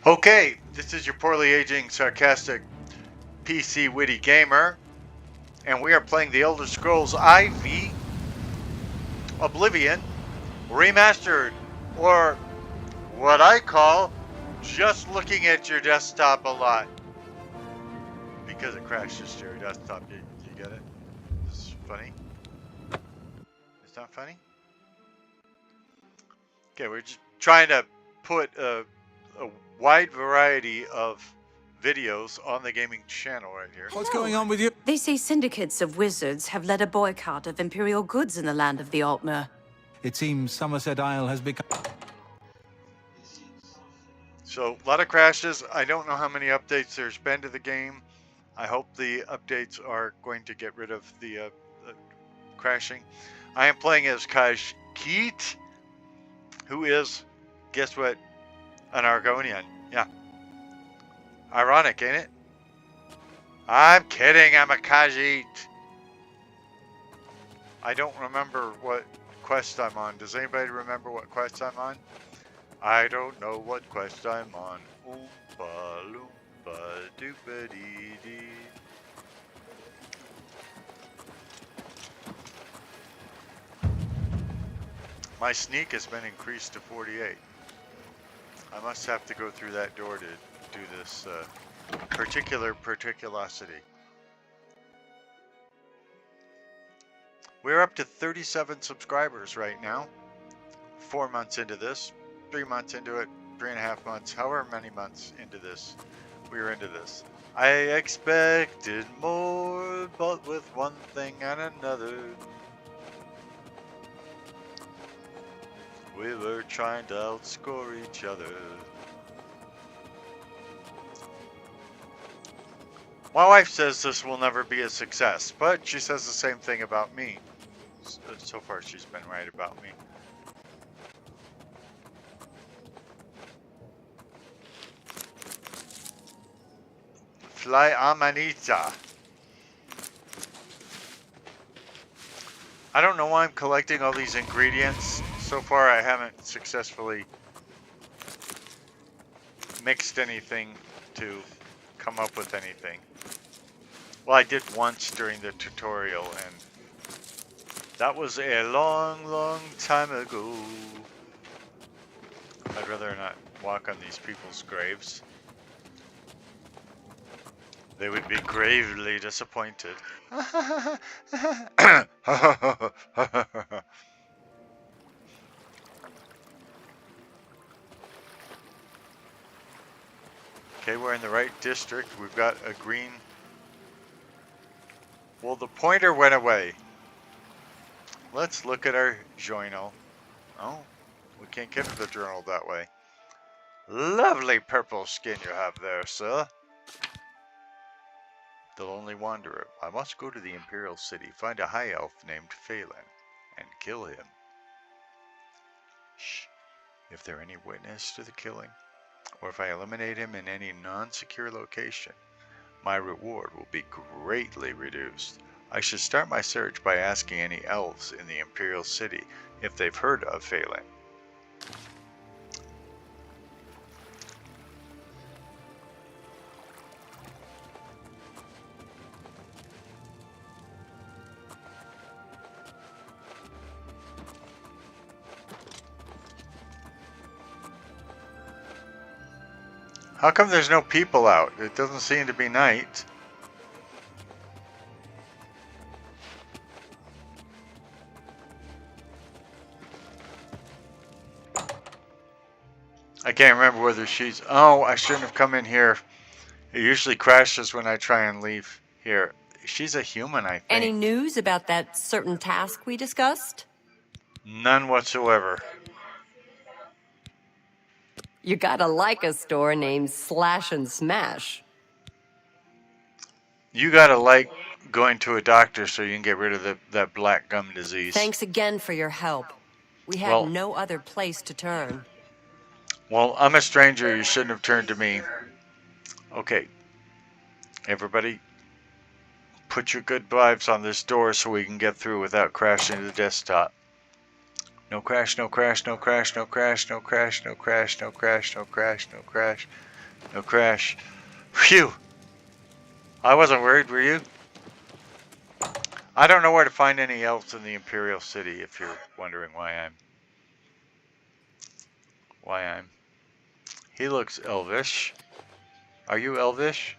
Okay, this is your poorly aging, sarcastic PC witty gamer, and we are playing the Elder Scrolls IV Oblivion Remastered, or what I call just looking at your desktop a lot because it crashes to your desktop. Do you get it? This is funny. It's not funny? Okay, we're just trying to put a wide variety of videos on the gaming channel right here. What's going on with you? They say syndicates of wizards have led a boycott of Imperial goods in the land of the Altmer. It seems Somerset Isle has become... So, a lot of crashes. I don't know how many updates there's been to the game. I hope the updates are going to get rid of the crashing. I am playing as Keet, who is, guess what, an Argonian. Yeah. Ironic, ain't it? I'm kidding, I'm a Khajiit. I don't remember what quest I'm on. Does anybody remember what quest I'm on? I don't know what quest I'm on. Oompa loompa doopa dee dee. My sneak has been increased to 48. I must have to go through that door to do this particulosity. We're up to 37 subscribers right now. 4 months into this, 3 months into it, 3.5 months, however many months into this, we're into this. I expected more, but with one thing and another, we were trying to outscore each other. My wife says this will never be a success, but she says the same thing about me. So far, she's been right about me. Fly Amanita. I don't know why I'm collecting all these ingredients. So far, I haven't successfully mixed anything to come up with anything. Well, I did once during the tutorial, and that was a long, long time ago. I'd rather not walk on these people's graves. They would be gravely disappointed. Okay, we're in the right district. We've got a green... Well, the pointer went away. Let's look at our journal. Oh, we can't get to the journal that way. Lovely purple skin you have there, sir. The Lonely Wanderer. I must go to the Imperial City, find a high elf named Phelan, and kill him. Shh. If there are any witness to the killing, or if I eliminate him in any non-secure location, my reward will be greatly reduced. I should start my search by asking any elves in the Imperial City if they've heard of Phelan. How come there's no people out? It doesn't seem to be night. I can't remember whether she's... Oh, I shouldn't have come in here. It usually crashes when I try and leave here. She's a human, I think. Any news about that certain task we discussed? None whatsoever. You gotta like a store named Slash and Smash. You gotta like going to a doctor so you can get rid of that black gum disease. Thanks again for your help. We had no other place to turn. Well, I'm a stranger. You shouldn't have turned to me. Okay. Everybody, put your good vibes on this door so we can get through without crashing the desktop. No crash, no crash, no crash, no crash, no crash, no crash, no crash, no crash, no crash. No crash. Phew. I wasn't worried, were you? I don't know where to find any elves in the Imperial City, if you're wondering why I'm. He looks elvish. Are you elvish?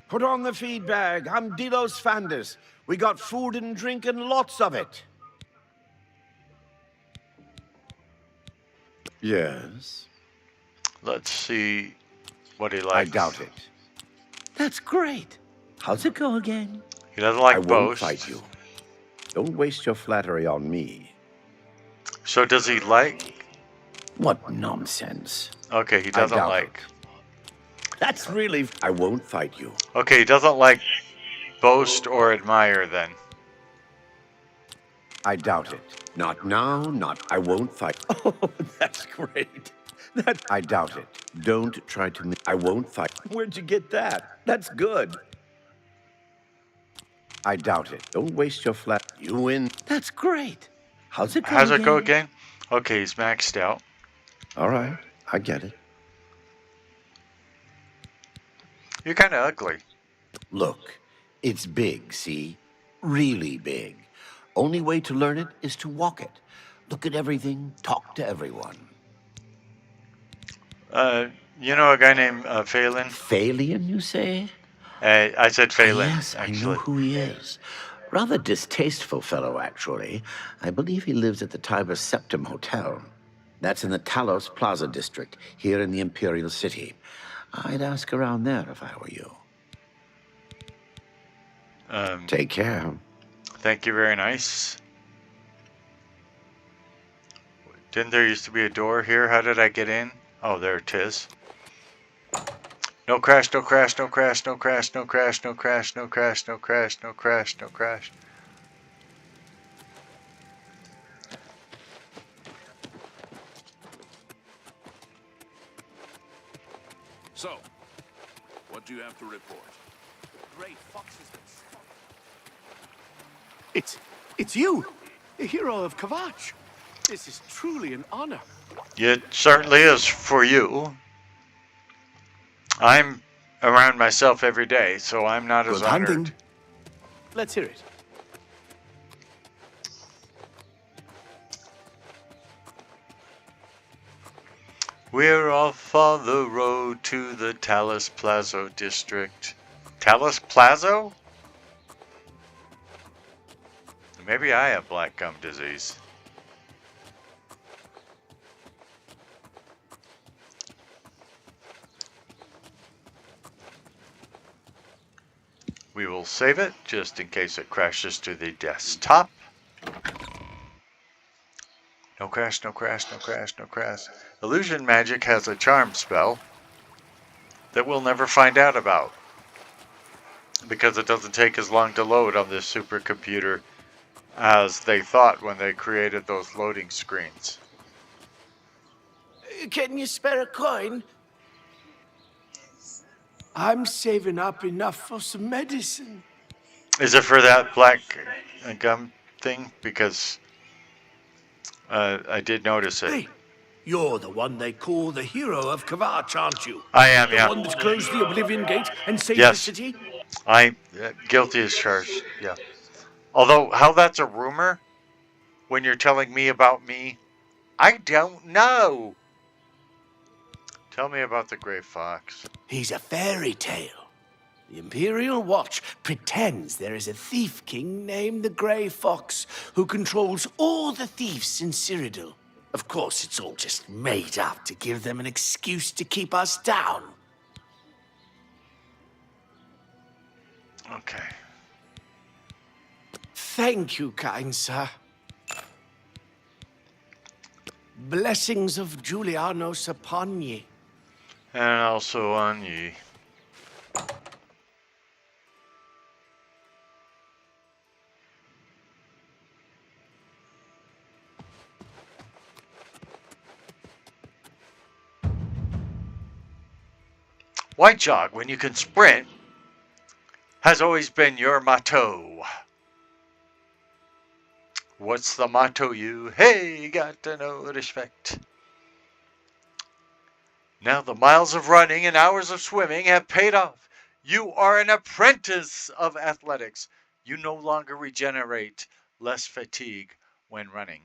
Put on the feed bag. I'm Delos Fanders. We got food and drink and lots of it. Yes? Let's see what he likes. I doubt it. That's great. How's it go again? He doesn't like I won't boast. fight you. Don't waste your flattery on me. So does he like? What nonsense. Okay, he doesn't like. That's really... I won't fight you. Okay, he doesn't like boast or admire then. I doubt it. Not now, not... I won't fight. Oh, that's great. I doubt it. Don't try to... I won't fight. Where'd you get that? That's good. I doubt it. Don't waste your flat... You win. That's great. How's it go again? Okay, he's maxed out. All right, I get it. You're kind of ugly. Look, it's big, see? Really big. Only way to learn it is to walk it. Look at everything, talk to everyone. You know a guy named Phelan? Phalian, you say? I said Phelan, Yes, actually. I know who he is. Rather distasteful fellow, actually. I believe he lives at the Tiber Septim Hotel. That's in the Talos Plaza district, here in the Imperial City. I'd ask around there if I were you. Take care. Thank you, very nice. Didn't there used to be a door here? How did I get in? Oh, there it is. No crash, no crash, no crash, no crash, no crash, no crash, no crash, no crash, no crash, no crash. So, what do you have to report? Great fox has been spotted. It's you, the hero of Kvatch. This is truly an honor. It certainly is for you. I'm around myself every day, so I'm not as honored. Hunting. Let's hear it. We're off on the road to the Talos Plaza district. Talos Plaza? Maybe I have black gum disease. We will save it just in case it crashes to the desktop. No crash, no crash, no crash, no crash. Illusion Magic has a charm spell that we'll never find out about because it doesn't take as long to load on this supercomputer as they thought when they created those loading screens. Can you spare a coin? I'm saving up enough for some medicine. Is it for that black gum thing? Because I did notice it. Hey, you're the one they call the hero of Kvatch, aren't you? I am, The yeah. one that closed the Oblivion Gate and saved Yes. the city? I guilty as charged, yeah. Although, how that's a rumor when you're telling me about me, I don't know. Tell me about the Gray Fox. He's a fairy tale. The Imperial Watch pretends there is a thief king named the Grey Fox who controls all the thieves in Cyrodiil. Of course, it's all just made up to give them an excuse to keep us down. Okay. Thank you, kind sir. Blessings of Julianos upon ye. And also on ye. Why jog when you can sprint has always been your motto. What's the motto you? Hey, got to know respect. Now the miles of running and hours of swimming have paid off. You are an apprentice of athletics. You no longer regenerate less fatigue when running.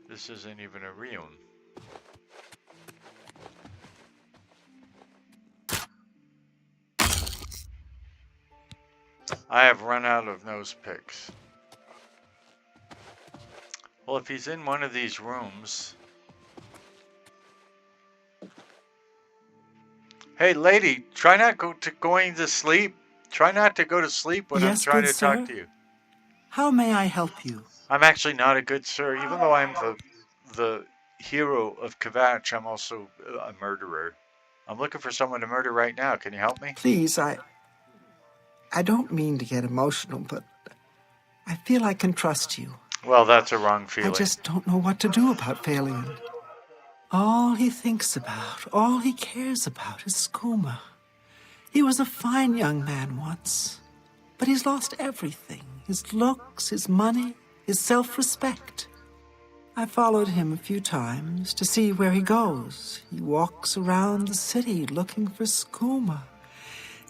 This isn't even a realm. I have run out of nose picks. Well, if he's in one of these rooms... Hey, lady, try not going to sleep. Try not to go to sleep when I'm trying to talk to you. How may I help you? I'm actually not a good sir. Even though I'm the hero of Kvatch, I'm also a murderer. I'm looking for someone to murder right now. Can you help me? Please, I don't mean to get emotional, but I feel I can trust you. Well, that's a wrong feeling. I just don't know what to do about Phalion. All he thinks about, all he cares about is Skooma. He was a fine young man once, but he's lost everything. His looks, his money, his self-respect. I followed him a few times to see where he goes. He walks around the city looking for Skooma.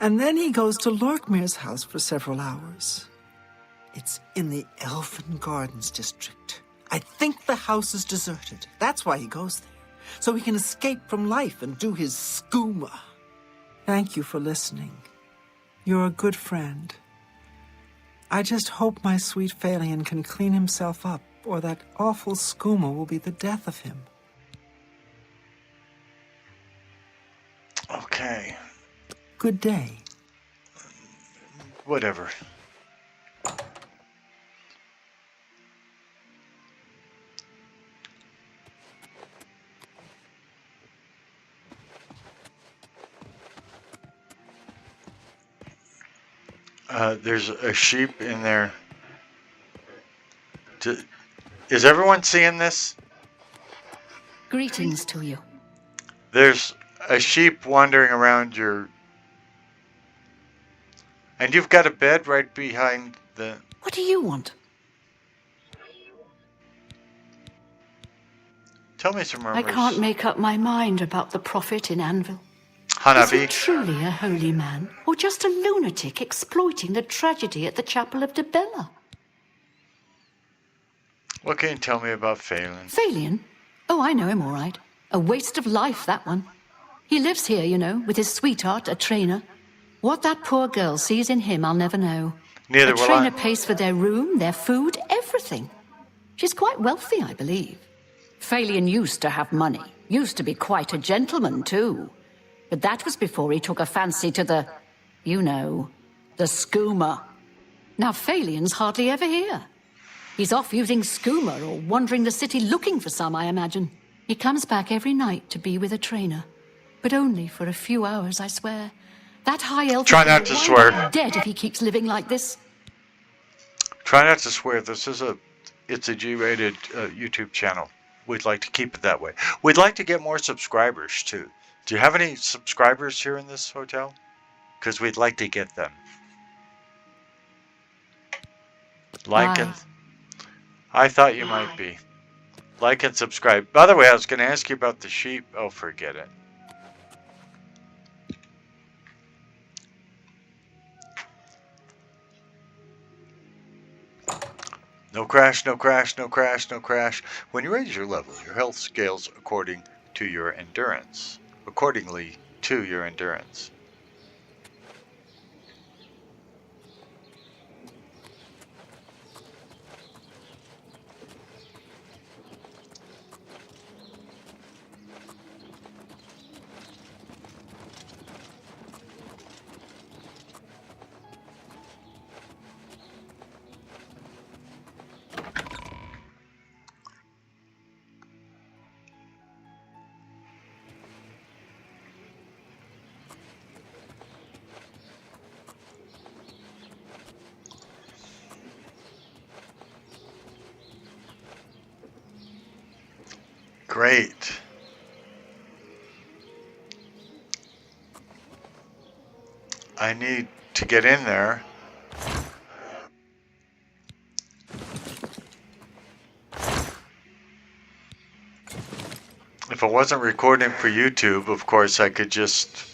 And then he goes to Lorkmir's house for several hours. It's in the Elfin Gardens district. I think the house is deserted. That's why he goes there. So he can escape from life and do his Skooma. Thank you for listening. You're a good friend. I just hope my sweet Phalion can clean himself up, or that awful Skooma will be the death of him. Okay. Good day. Whatever. There's a sheep in there. Is everyone seeing this? Greetings to you. There's a sheep wandering around your... And you've got a bed right behind the... What do you want? Tell me some rumors. I can't make up my mind about the prophet in Anvil. Is Hanabi. he truly a holy man, or just a lunatic exploiting the tragedy at the Chapel of Debella? What can you tell me about Phalion? Phalion? Oh, I know him all right. A waste of life, that one. He lives here, you know, with his sweetheart, a trainer. What that poor girl sees in him, I'll never know. Neither will will trainer I. pays for their room, their food, everything. She's quite wealthy, I believe. Phalion used to have money. Used to be quite a gentleman, too. But that was before he took a fancy to the, you know, the Skooma. Now Phalion's hardly ever here. He's off using Skooma or wandering the city looking for some, I imagine. He comes back every night to be with a trainer. But only for a few hours, I swear. That high elf Try not to swear. Dead if he keeps living like this. Try not to swear. It's a G-rated YouTube channel. We'd like to keep it that way. We'd like to get more subscribers, too. Do you have any subscribers here in this hotel? Because we'd like to get them. Like and... I thought you might be. Like and subscribe. By the way, I was going to ask you about the sheep. Oh, forget it. No crash, no crash, no crash, no crash. When you raise your level, your health scales accordingly to your endurance. Great. I need to get in there. If I wasn't recording for YouTube, of course, I could just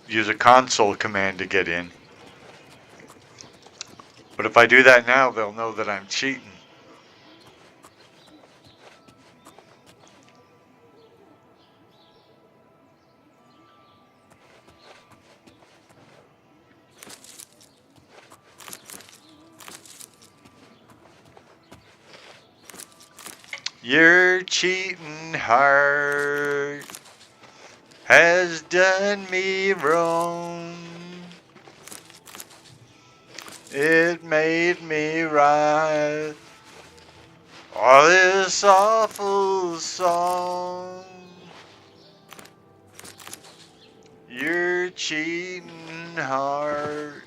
use a console command to get in. But if I do that now, they'll know that I'm cheating. Your cheating heart has done me wrong. It made me write all this awful song. Your cheating heart.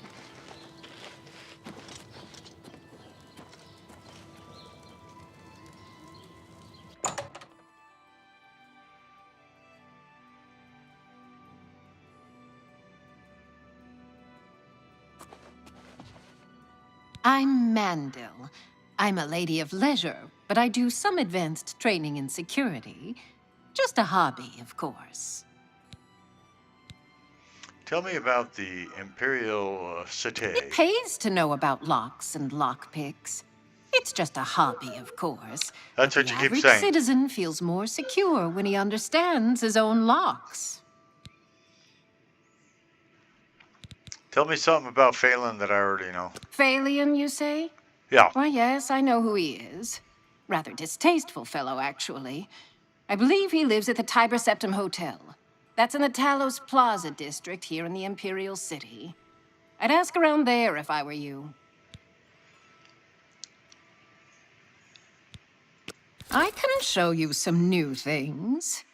I'm Mandel. I'm a lady of leisure, but I do some advanced training in security. Just a hobby, of course. Tell me about the Imperial City. It pays to know about locks and lockpicks. It's just a hobby, of course. That's but what you the keep average saying. citizen feels more secure when he understands his own locks. Tell me something about Phelan that I already know. Phalion, you say? Yeah. Why, yes, I know who he is. Rather distasteful fellow, actually. I believe he lives at the Tiber Septim Hotel. That's in the Talos Plaza district here in the Imperial City. I'd ask around there if I were you. I can show you some new things.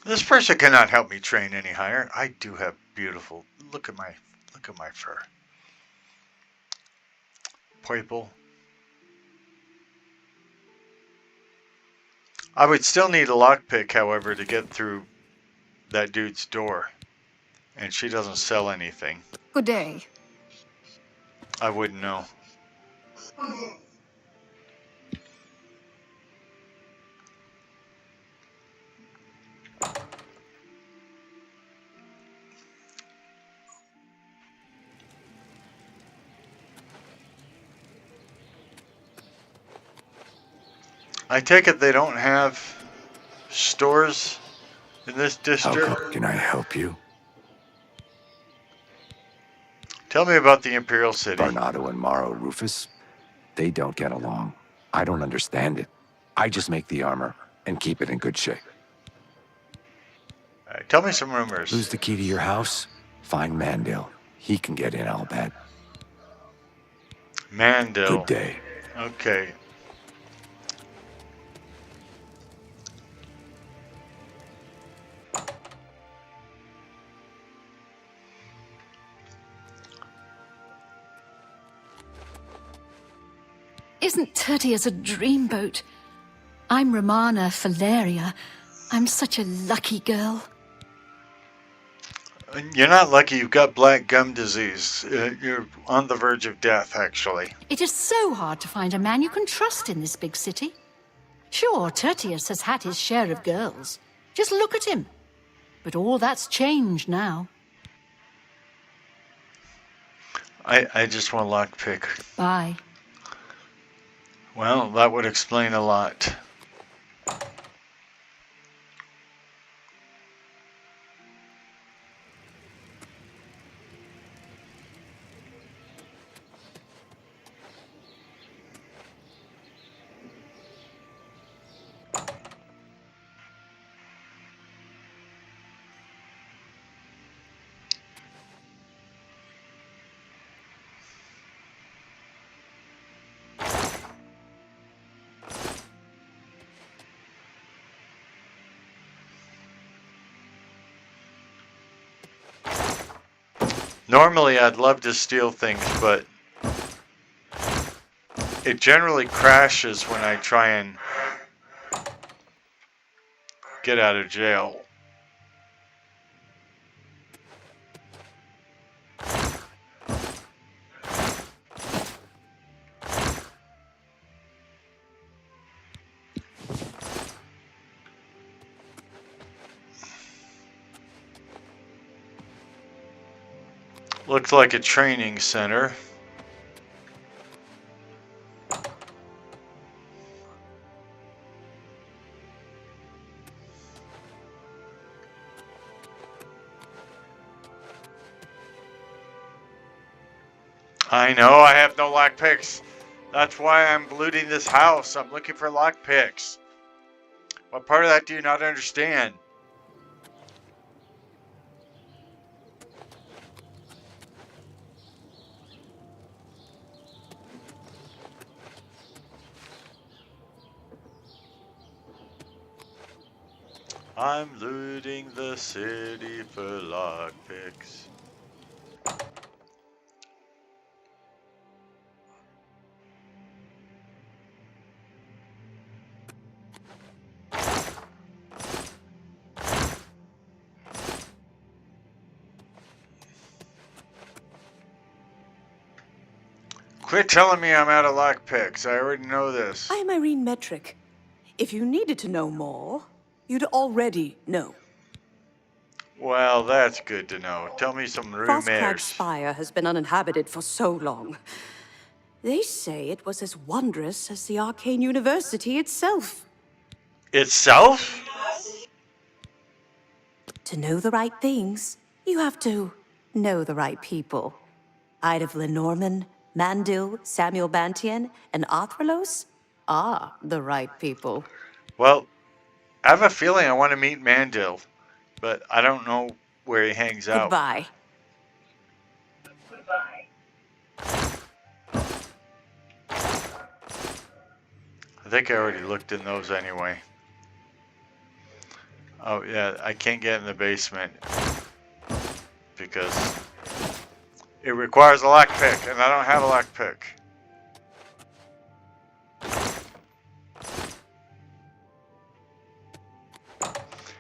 This person cannot help me train any higher. I do have beautiful. Look at my fur. Purple. I would still need a lockpick, however, to get through that dude's door. And she doesn't sell anything. Good day. I wouldn't know. I take it they don't have stores in this district? How can I help you? Tell me about the Imperial City. Barnado and Maro Rufus, they don't get along. I don't understand it. I just make the armor and keep it in good shape. All right, tell me some rumors. Lose the key to your house? Find Mandel. He can get in, I'll bet. Mandel. Good day. Okay. Isn't Tertius a dreamboat? I'm Romana Valeria. I'm such a lucky girl. You're not lucky. You've got black gum disease. You're on the verge of death, actually. It is so hard to find a man you can trust in this big city. Sure, Tertius has had his share of girls. Just look at him. But all that's changed now. I just want a lockpick. Bye. Well, that would explain a lot. Normally, I'd love to steal things, but it generally crashes when I try and get out of jail. Looks like a training center. I know I have no lockpicks. That's why I'm looting this house. I'm looking for lockpicks. What part of that do you not understand? I'm looting the city for lockpicks. Quit telling me I'm out of lockpicks. I already know this. I'm Irene Metric. If you needed to know more, you'd already know. Well, that's good to know. Tell me some Frostcrag rumors. Spire has been uninhabited for so long. They say it was as wondrous as the arcane university itself. Itself? To know the right things, you have to know the right people. Ida Lenormand, Mandil, Samuel Bantian, and Arthralos are the right people. Well, I have a feeling I want to meet Mandil, but I don't know where he hangs out. Goodbye. I think I already looked in those anyway. Oh yeah, I can't get in the basement because it requires a lockpick, and I don't have a lockpick.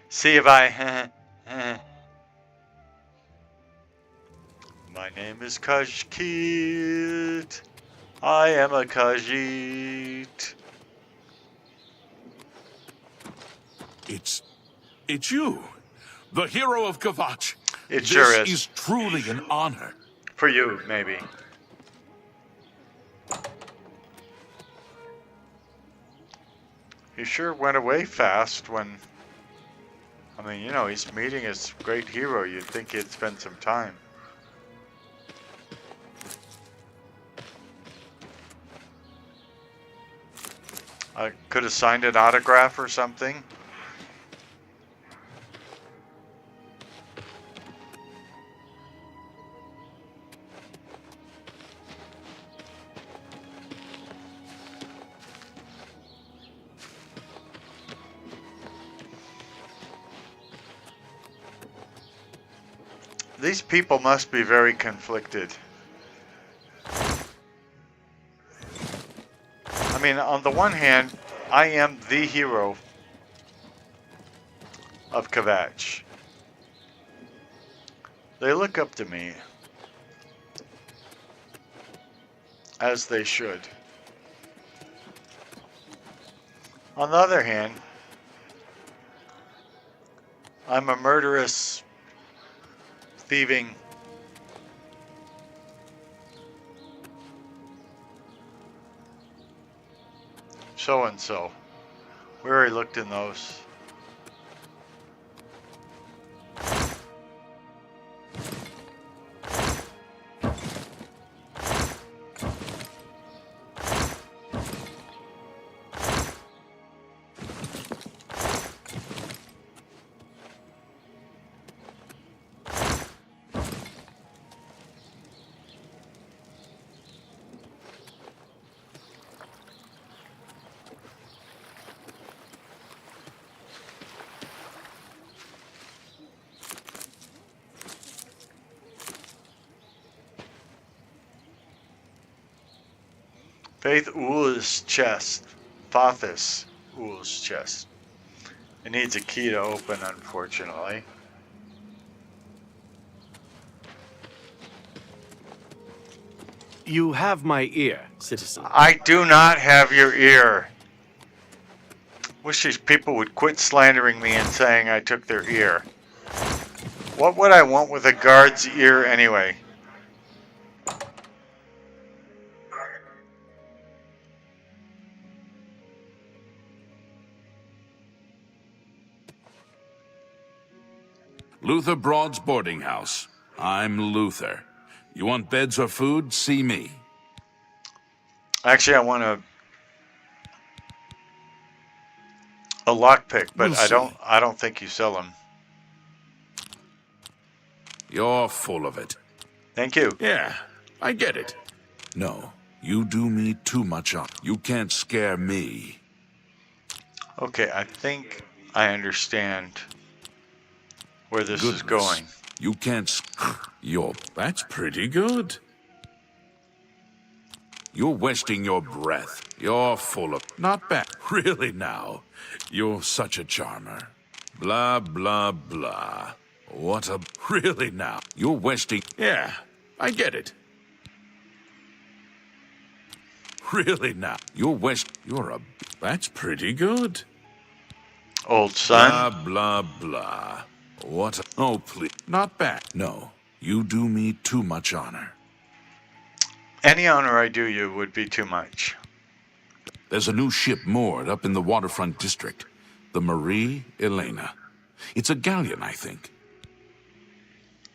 See if I... My name is Kajkit. I am a Khajiit. It's you, the hero of Kvatch. It sure is. This is truly an honor. For you, maybe. He sure went away fast when... I mean, you know, he's meeting his great hero. You'd think he'd spend some time. I could have signed an autograph or something. These people must be very conflicted. I mean, on the one hand, I am the hero of Kvatch. They look up to me, as they should. On the other hand, I'm a murderous, thieving so-and-so. We already looked in those. Faith Ool's chest. Fothis Ool's chest. It needs a key to open, unfortunately. You have my ear, citizen. I do not have your ear. Wish these people would quit slandering me and saying I took their ear. What would I want with a guard's ear anyway? Luther Broad's boarding house. I'm Luther. You want beds or food? See me. Actually, I want a lockpick, but I don't think you sell them. You're full of it. Thank you. Yeah, I get it. No, you do me too much on. You can't scare me. Okay, I think I understand where this is going. You can't that's pretty good. You're wasting your breath. You're full of... Not bad. Really now. You're such a charmer. Blah, blah, blah. What a... Really now. You're wasting... Yeah, I get it. Really now. You're a... That's pretty good. Old son. Blah, blah, blah. What a... Oh, please. Not bad. No, you do me too much honor. Any honor I do you would be too much. There's a new ship moored up in the waterfront district. The Marie Elena. It's a galleon, I think.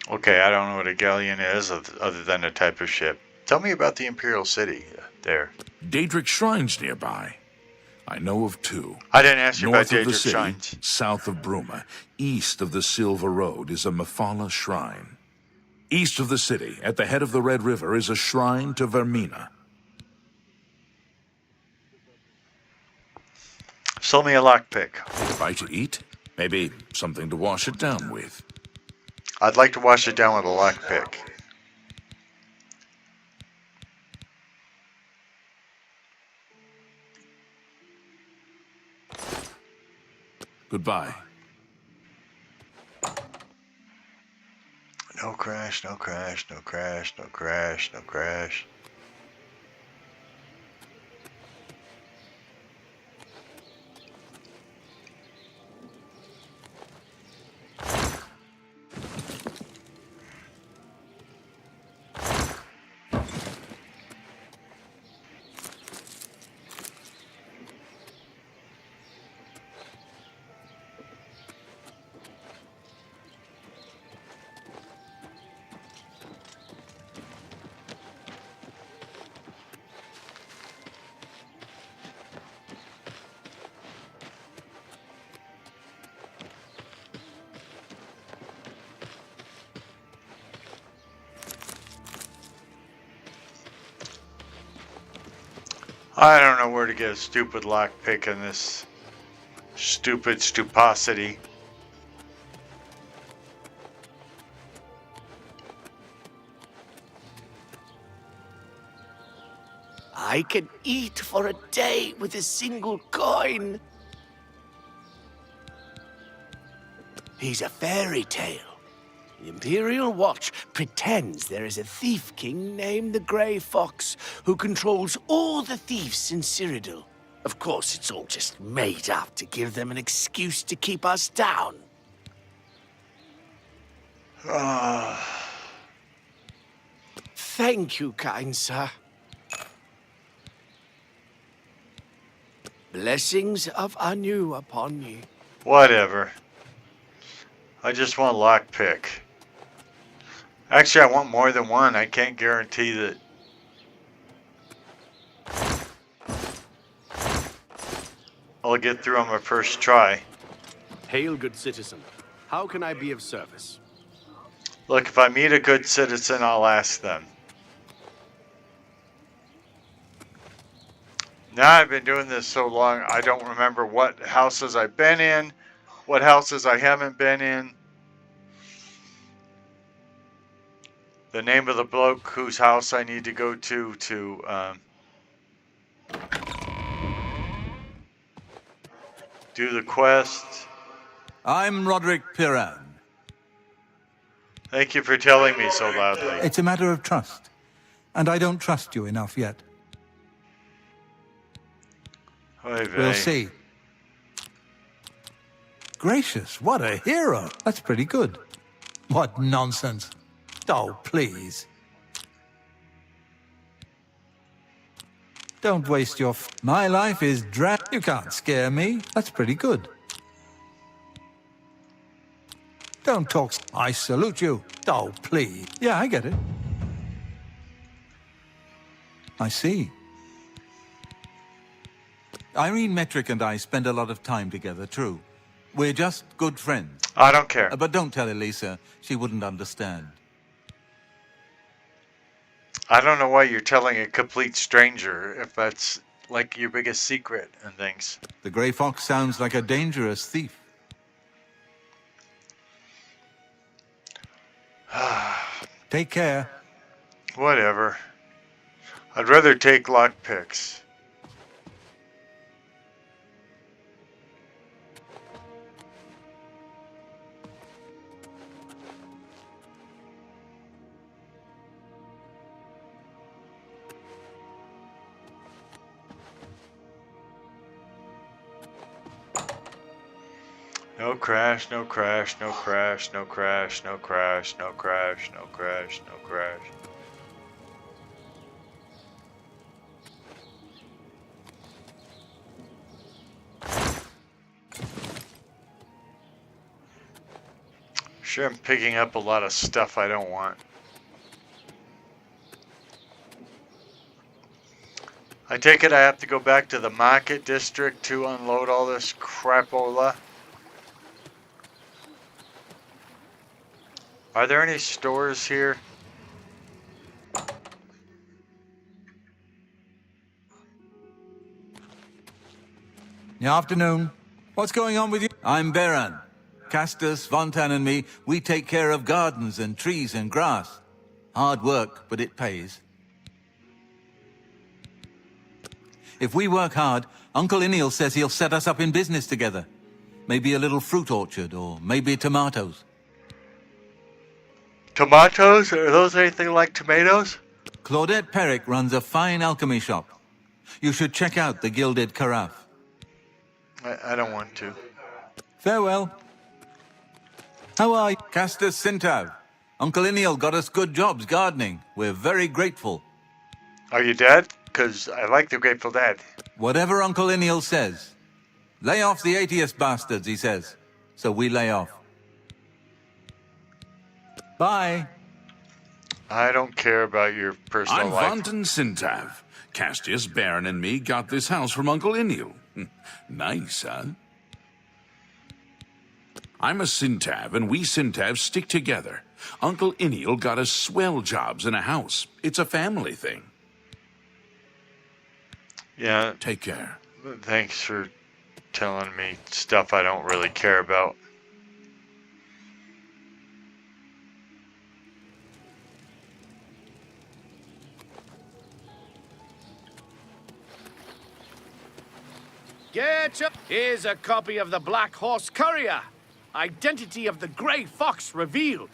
Okay, I don't know what a galleon is other than a type of ship. Tell me about the Imperial City there. Daedric Shrines nearby. I know of two. I didn't ask you North about of the Daedric city, Shrines. south of Bruma, east of the Silver Road is a Mephala shrine. East of the city, at the head of the Red River, is a shrine to Vermina. Sell me a lockpick. A bite to eat? Maybe something to wash it down with. I'd like to wash it down with a lockpick. Goodbye. No crash, no crash, no crash, no crash, no crash. I don't know where to get a stupid lockpick in this stupid stuposity. I can eat for a day with a single coin. He's a fairy tale. The Imperial Watch pretends there is a thief king named the Grey Fox who controls all the thieves in Cyrodiil. Of course, it's all just made up to give them an excuse to keep us down. Thank you, kind sir. Blessings of Anu upon ye. Whatever. I just want a lockpick. Actually, I want more than one. I can't guarantee that. I'll get through on my first try. Hail, good citizen. How can I be of service? Look, if I meet a good citizen, I'll ask them. Now I've been doing this so long, I don't remember what houses I've been in, what houses I haven't been in. The name of the bloke whose house I need to go to Do the quest. I'm Roderick Piran. Thank you for telling me so loudly. It's a matter of trust, and I don't trust you enough yet. Oy vey. We'll see. Gracious, what a hero. That's pretty good. What nonsense. Oh, please. Don't waste your... My life is You can't scare me. That's pretty good. Don't talk... I salute you. Oh, please. Yeah, I get it. I see. Irene Metric and I spend a lot of time together, true. We're just good friends. I don't care. But don't tell Elisa. She wouldn't understand. I don't know why you're telling a complete stranger if that's like your biggest secret and things. The Grey Fox sounds like a dangerous thief. Take care. Whatever. I'd rather take lockpicks. No crash, no crash, no crash, no crash, no crash, no crash, no crash, no crash. Sure, I'm picking up a lot of stuff I don't want. I take it I have to go back to the market district to unload all this crapola. Are there any stores here? Good afternoon. What's going on with you? I'm Beran. Castus, Vontan and me, we take care of gardens and trees and grass. Hard work, but it pays. If we work hard, Uncle Ineal says he'll set us up in business together. Maybe a little fruit orchard, or maybe tomatoes. Tomatoes? Are those anything like tomatoes? Claudette Perrick runs a fine alchemy shop. You should check out the Gilded Carafe. I don't want to. Farewell. How are you? Castus Sintav. Uncle Ineal got us good jobs gardening. We're very grateful. Are you dead? Because I like the Grateful Dead. Whatever Uncle Ineal says. Lay off the atheist bastards, he says. So we lay off. Bye. I don't care about your personal life. I'm Vontan Sintav. Castius, Baron, and me got this house from Uncle Ineal. Nice, huh? I'm a Sintav, and we Sintavs stick together. Uncle Ineal got us swell jobs in a house. It's a family thing. Yeah. Take care. Thanks for telling me stuff I don't really care about. Get up! Here's a copy of the Black Horse Courier. Identity of the Grey Fox revealed.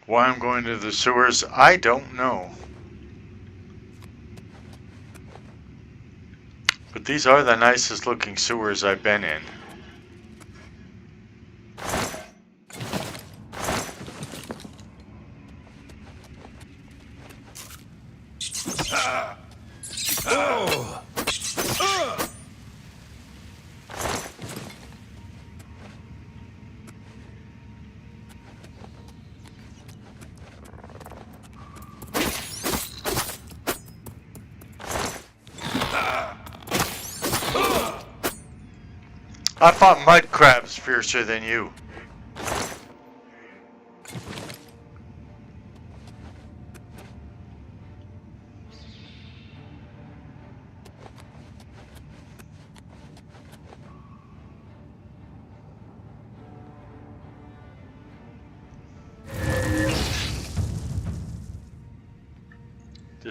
Why I'm going to the sewers, I don't know. But these are the nicest looking sewers I've been in. I fought mud crabs fiercer than you.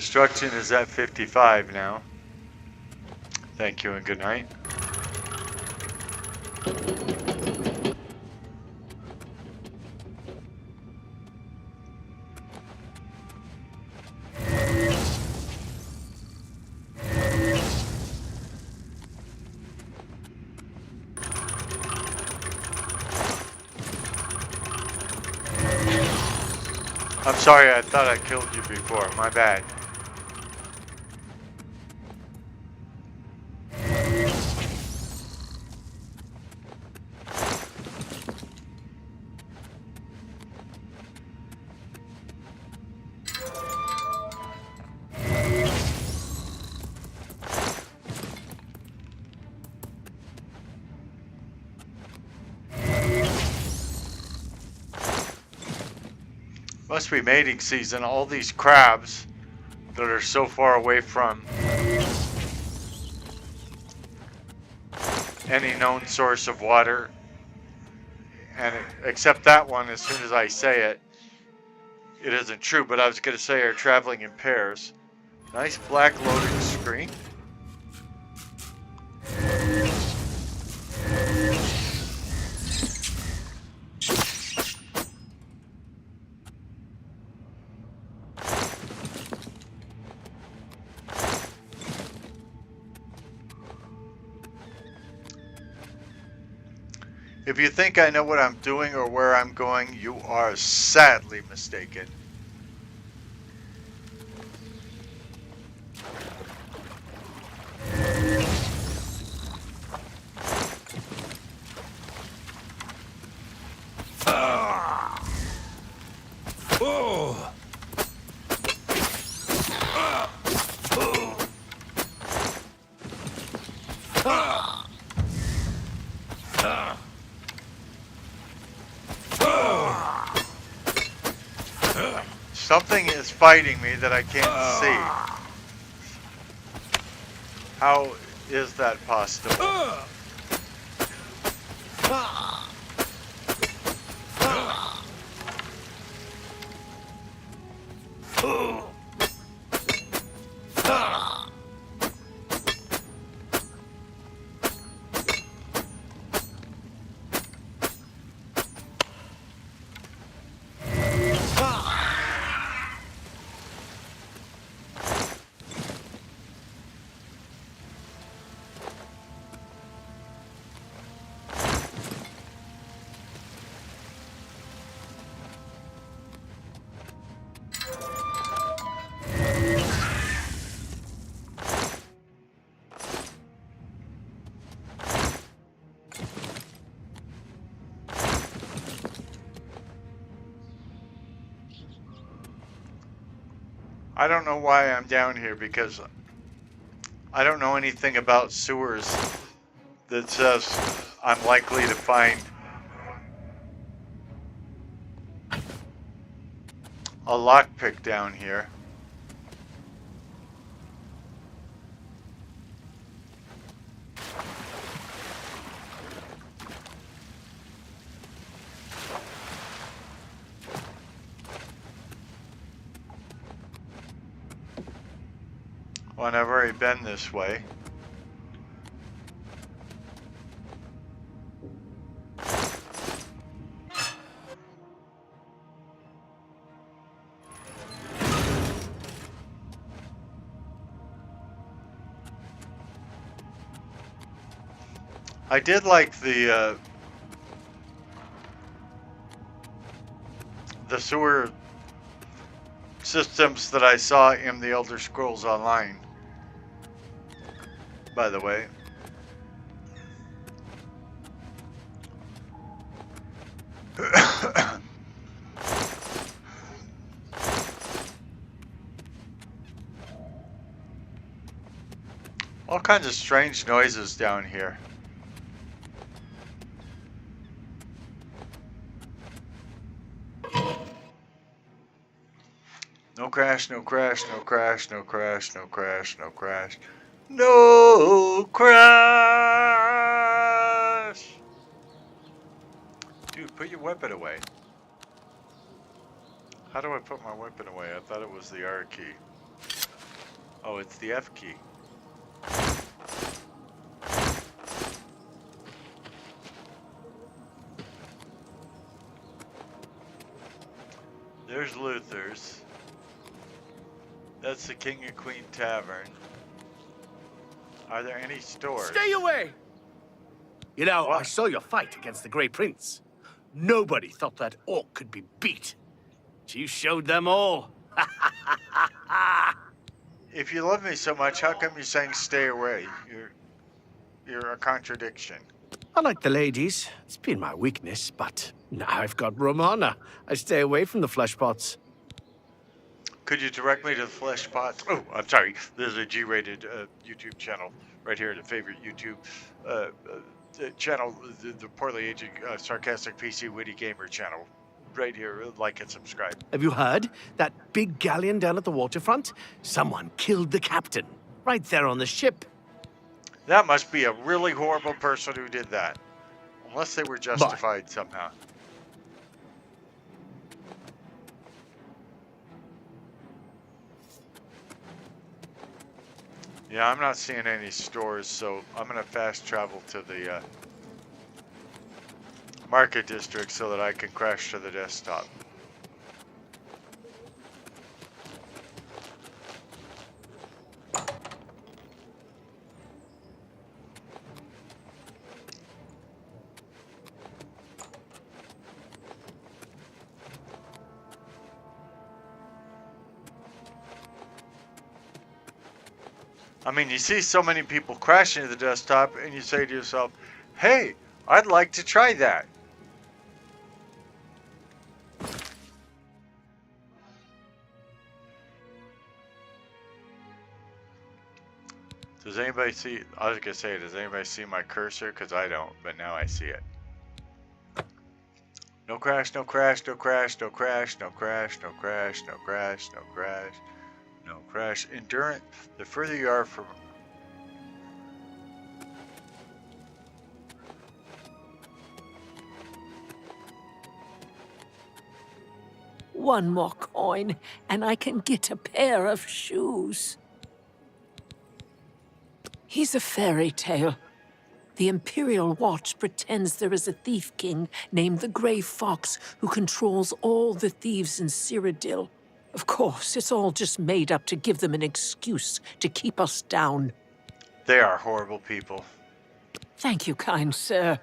Destruction is at 55 now. Thank you and good night. I'm sorry, I thought I killed you before. My bad. Must be mating season. All these crabs that are so far away from any known source of water, and except that one, as soon as I say it, it isn't true, but I was going to say are traveling in pairs. Nice black loading screen. If you think I know what I'm doing or where I'm going, you are sadly mistaken. Something is fighting me that I can't see. How is that possible? I don't know why I'm down here because I don't know anything about sewers that says I'm likely to find a lockpick down here. Well, I've already been this way. I did like the sewer systems that I saw in the Elder Scrolls Online, by the way. All kinds of strange noises down here. No crash, no crash, no crash, no crash, no crash, no crash. No crash! Dude, put your weapon away. How do I put my weapon away? I thought it was the R key. Oh, it's the F key. There's Luther's. That's the King and Queen Tavern. Are there any stores? Stay away! You know, What? I saw your fight against the Grey Prince. Nobody thought that orc could be beat. But you showed them all. If you love me so much, how come you're saying stay away? You're a contradiction. I like the ladies. It's been my weakness, but now I've got Romana. I stay away from the flesh pots. Could you direct me to the flesh pots? Oh, I'm sorry. There's a G-rated YouTube channel right here, the favorite YouTube channel, the poorly aged, sarcastic PC witty gamer channel. Right here, like and subscribe. Have you heard? That big galleon down at the waterfront? Someone killed the captain. Right there on the ship. That must be a really horrible person who did that. Unless they were justified somehow. Yeah, I'm not seeing any stores, so I'm going to fast travel to the market district so that I can crash to the desktop. I mean, you see so many people crashing to the desktop and you say to yourself, hey, I'd like to try that. Does anybody see, I was going to say, does anybody see my cursor? Because I don't, but now I see it. No crash, no crash, no crash, no crash, no crash, no crash, no crash, no crash, no crash. Endurance, the further you are from... One more coin, and I can get a pair of shoes. He's a fairy tale. The Imperial Watch pretends there is a thief king named the Grey Fox who controls all the thieves in Cyrodiil. Of course, it's all just made up to give them an excuse to keep us down. They are horrible people. Thank you, kind sir.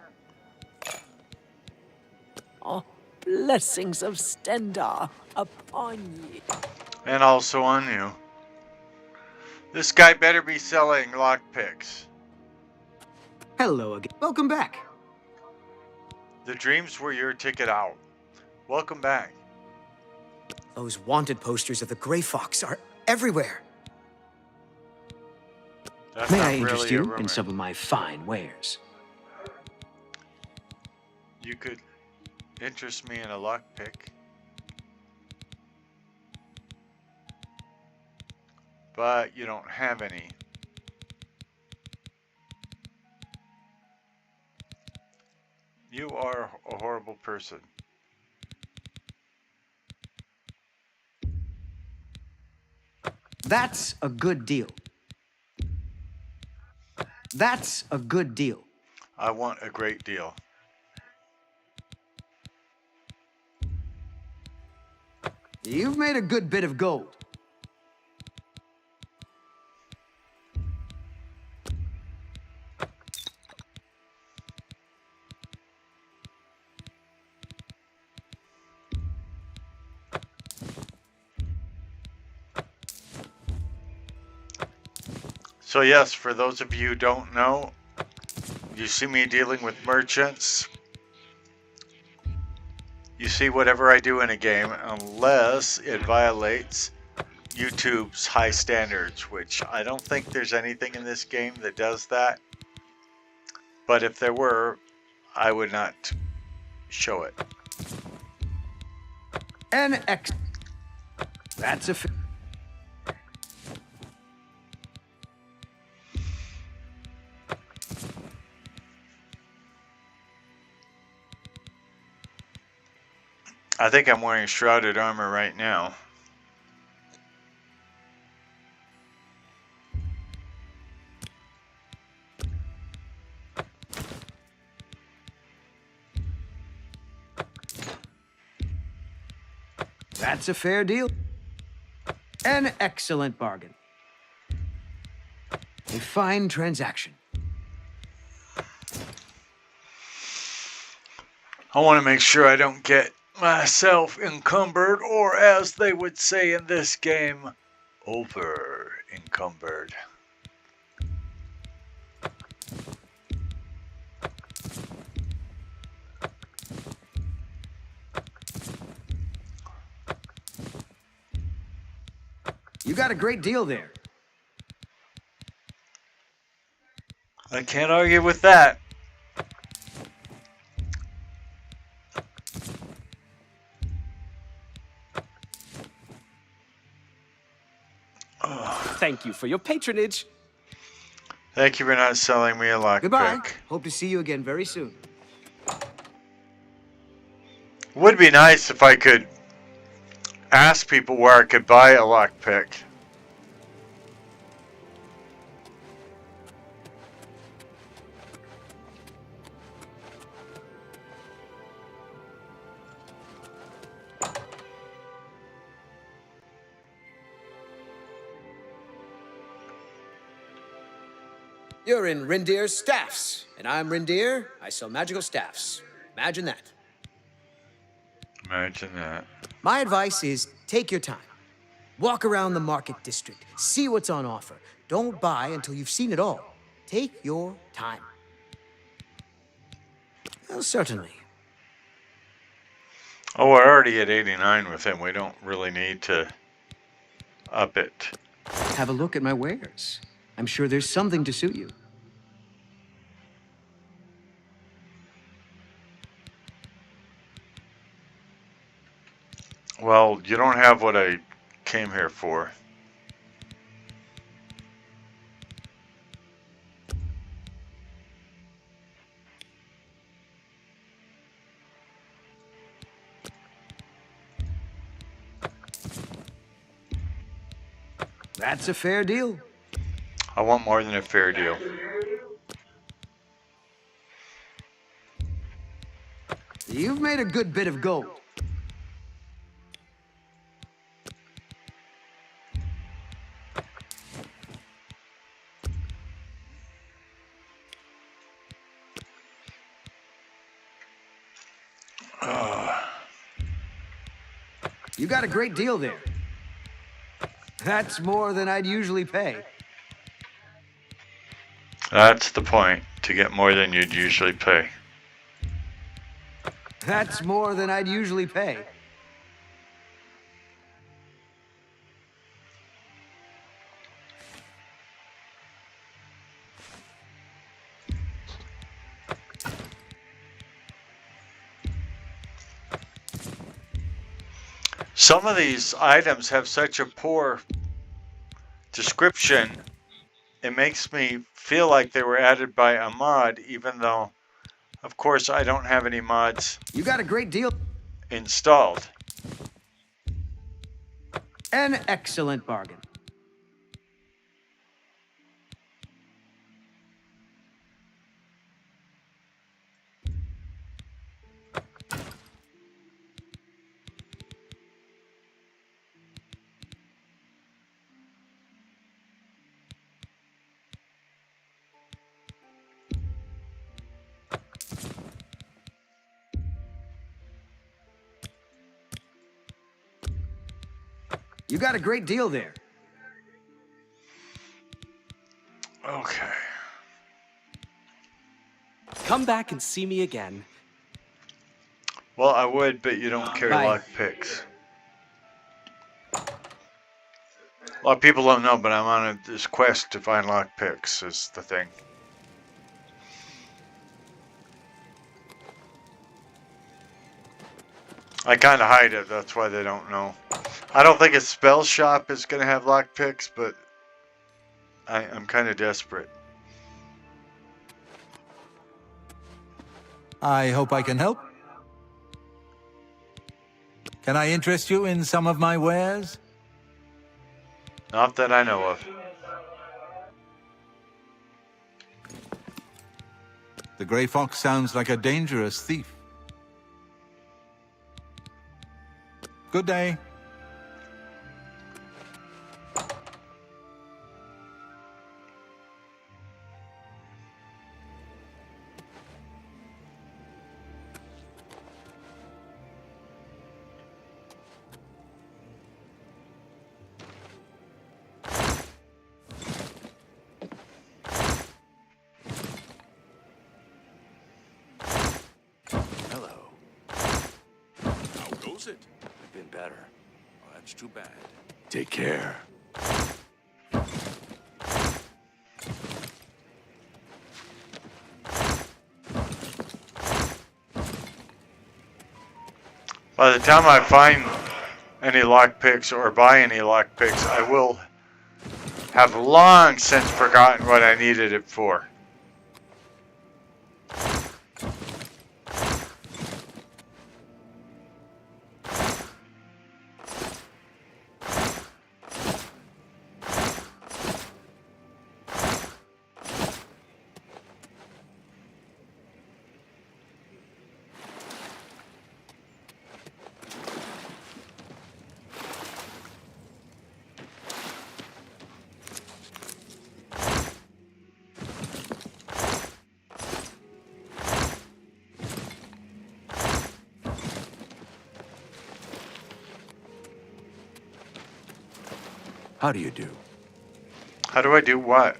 Oh, blessings of Stendar upon ye. And also on you. This guy better be selling lockpicks. Hello again. Welcome back. The dreams were your ticket out. Welcome back. Those wanted posters of the Grey Fox are everywhere. That's May not I interest really a you rumor. in some of my fine wares? You could interest me in a lockpick. But you don't have any. You are a horrible person. That's a good deal. That's a good deal. I want a great deal. You've made a good bit of gold. So yes, for those of you who don't know, you see me dealing with merchants. You see whatever I do in a game, unless it violates YouTube's high standards, which I don't think there's anything in this game that does that. But if there were, I would not show it. An X. That's a. I think I'm wearing shrouded armor right now. That's a fair deal. An excellent bargain. A fine transaction. I want to make sure I don't get myself encumbered, or as they would say in this game, over encumbered. You got a great deal there. I can't argue with that. Thank you for your patronage. Thank you for not selling me a lockpick. Goodbye. Hope to see you again very soon. Would be nice if I could ask people where I could buy a lockpick. You're in Rindir's Staffs, and I'm Rindir. I sell magical staffs. Imagine that. Imagine that. My advice is take your time. Walk around the market district. See what's on offer. Don't buy until you've seen it all. Take your time. Well, certainly. Oh, we're already at 89 with him. We don't really need to up it. Have a look at my wares. I'm sure there's something to suit you. Well, you don't have what I came here for. That's a fair deal. I want more than a fair deal. You've made a good bit of gold. You got a great deal there. That's more than I'd usually pay. That's the point, to get more than you'd usually pay. That's more than I'd usually pay. Some of these items have such a poor description, it makes me feel like they were added by a mod, even though, of course, I don't have any mods. You got a great deal installed. An excellent bargain. You got a great deal there. Okay. Come back and see me again. Well, I would, but you don't carry Bye. lockpicks. A lot of people don't know, but I'm on this quest to find lockpicks is the thing. I kind of hide it, that's why they don't know. I don't think a spell shop is going to have lockpicks, but I'm kind of desperate. I hope I can help. Can I interest you in some of my wares? Not that I know of. The Grey Fox sounds like a dangerous thief. Good day. How's it? Been better. Well, that's too bad. Take care. By the time I find any lockpicks or buy any lockpicks, I will have long since forgotten what I needed it for. How do you do? How do I do what?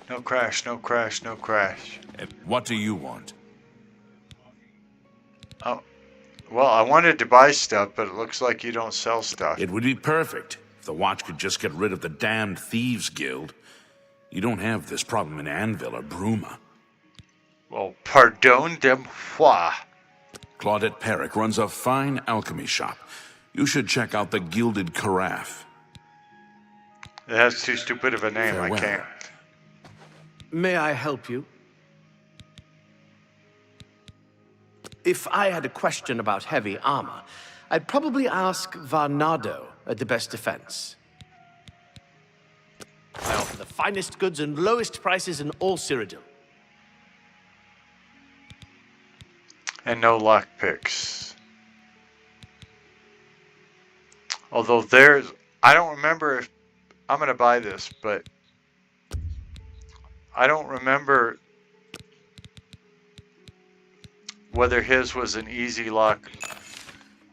No crash, no crash, no crash. And what do you want? Oh, well, I wanted to buy stuff, but it looks like you don't sell stuff. It would be perfect if the watch could just get rid of the damned Thieves Guild. You don't have this problem in Anvil or Bruma. Well, pardon de moi. Claudette Perrick runs a fine alchemy shop. You should check out the Gilded Carafe. It has too stupid of a name, Farewell. I can't. May I help you? If I had a question about heavy armor, I'd probably ask Varnado at the best defense. I offer the finest goods and lowest prices in all Cyrodiil. And no lockpicks. Although there's, I don't remember if, I'm going to buy this, but I don't remember whether his was an easy lock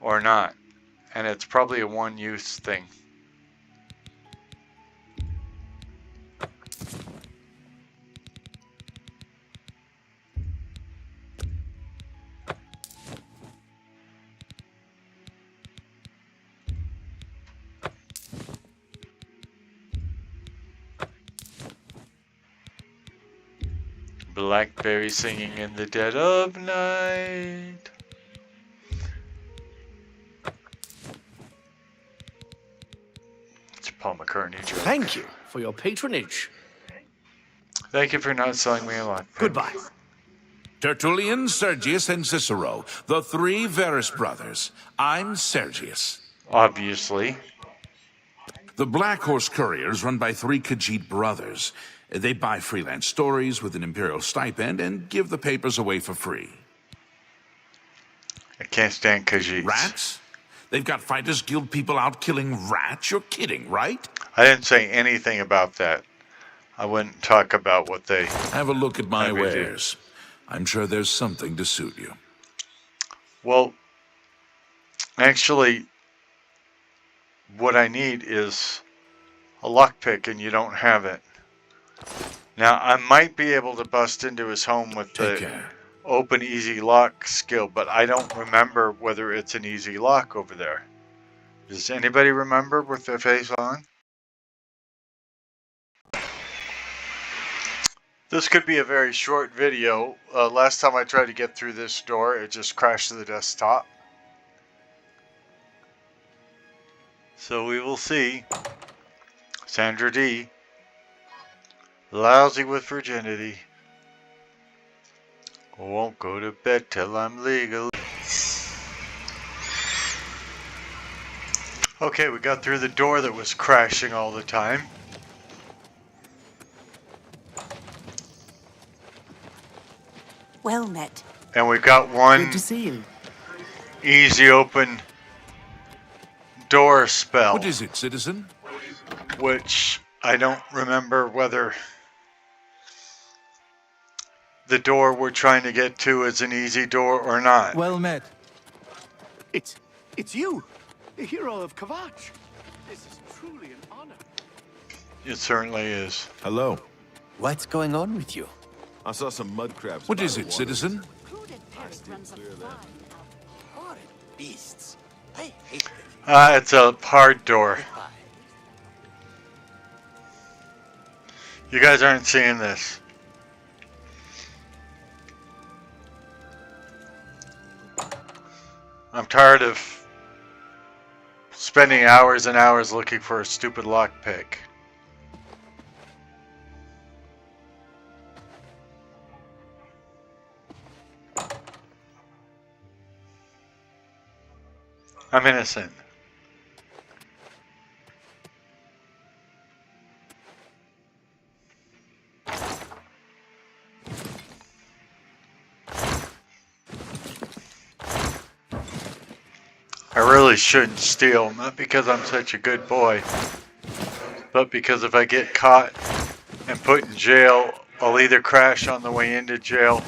or not. And it's probably a one-use thing. Blackberry singing in the dead of night. It's Paul McCartney joke. Thank you for your patronage. Thank you for not selling me a lot. Goodbye. Tertullian, Sergius, and Cicero, the three Verus brothers. I'm Sergius. Obviously. The Black Horse Couriers run by three Khajiit brothers. They buy freelance stories with an imperial stipend and give the papers away for free. I can't stand Khajiits. Rats? They've got Fighters Guild people out killing rats? You're kidding, right? I didn't say anything about that. I wouldn't talk about what they... Have a look at my Maybe wares. I'm sure there's something to suit you. Well, actually, what I need is a lockpick, and you don't have it. Now, I might be able to bust into his home with the open easy lock skill, but I don't remember whether it's an easy lock over there. Does anybody remember with their face on? This could be a very short video. Last time I tried to get through this door, it just crashed to the desktop. So we will see. Sandra D. Lousy with virginity. Won't go to bed till I'm legal. Okay, we got through the door that was crashing all the time. Well met. And we've got one Good to see you. easy open door spell. What is it, citizen? Which I don't remember whether the door we're trying to get to is an easy door or not. Well met. It's you, the hero of Kavach. This is truly an honor. It certainly is. Hello. What's going on with you? I saw some mud crabs. What is it, citizen? Horrid beasts. I hate them. It's a hard door. You guys aren't seeing this. I'm tired of spending hours and hours looking for a stupid lockpick. I'm innocent. I really shouldn't steal, not because I'm such a good boy, but because if I get caught and put in jail, I'll either crash on the way into jail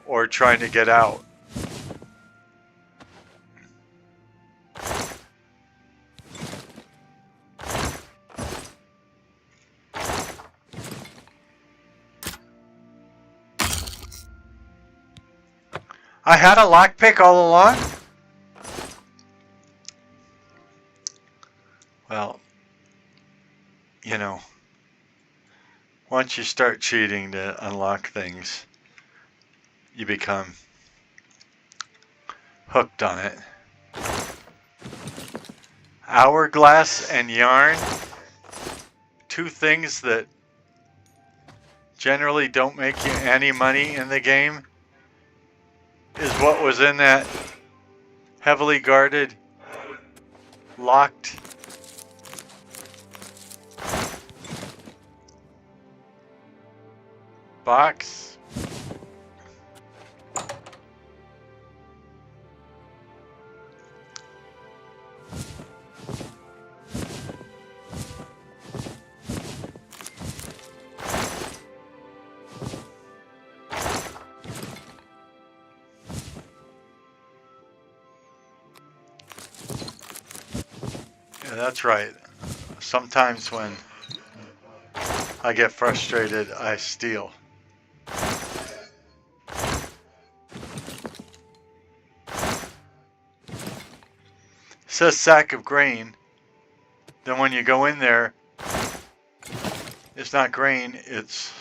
or trying to get out. I had a lockpick all along? Well, you know, once you start cheating to unlock things, you become hooked on it. Hourglass and yarn, two things that generally don't make you any money in the game, is what was in that heavily guarded, locked box. Yeah, that's right. Sometimes when I get frustrated, I steal. It says sack of grain. Then when you go in there, it's not grain, it's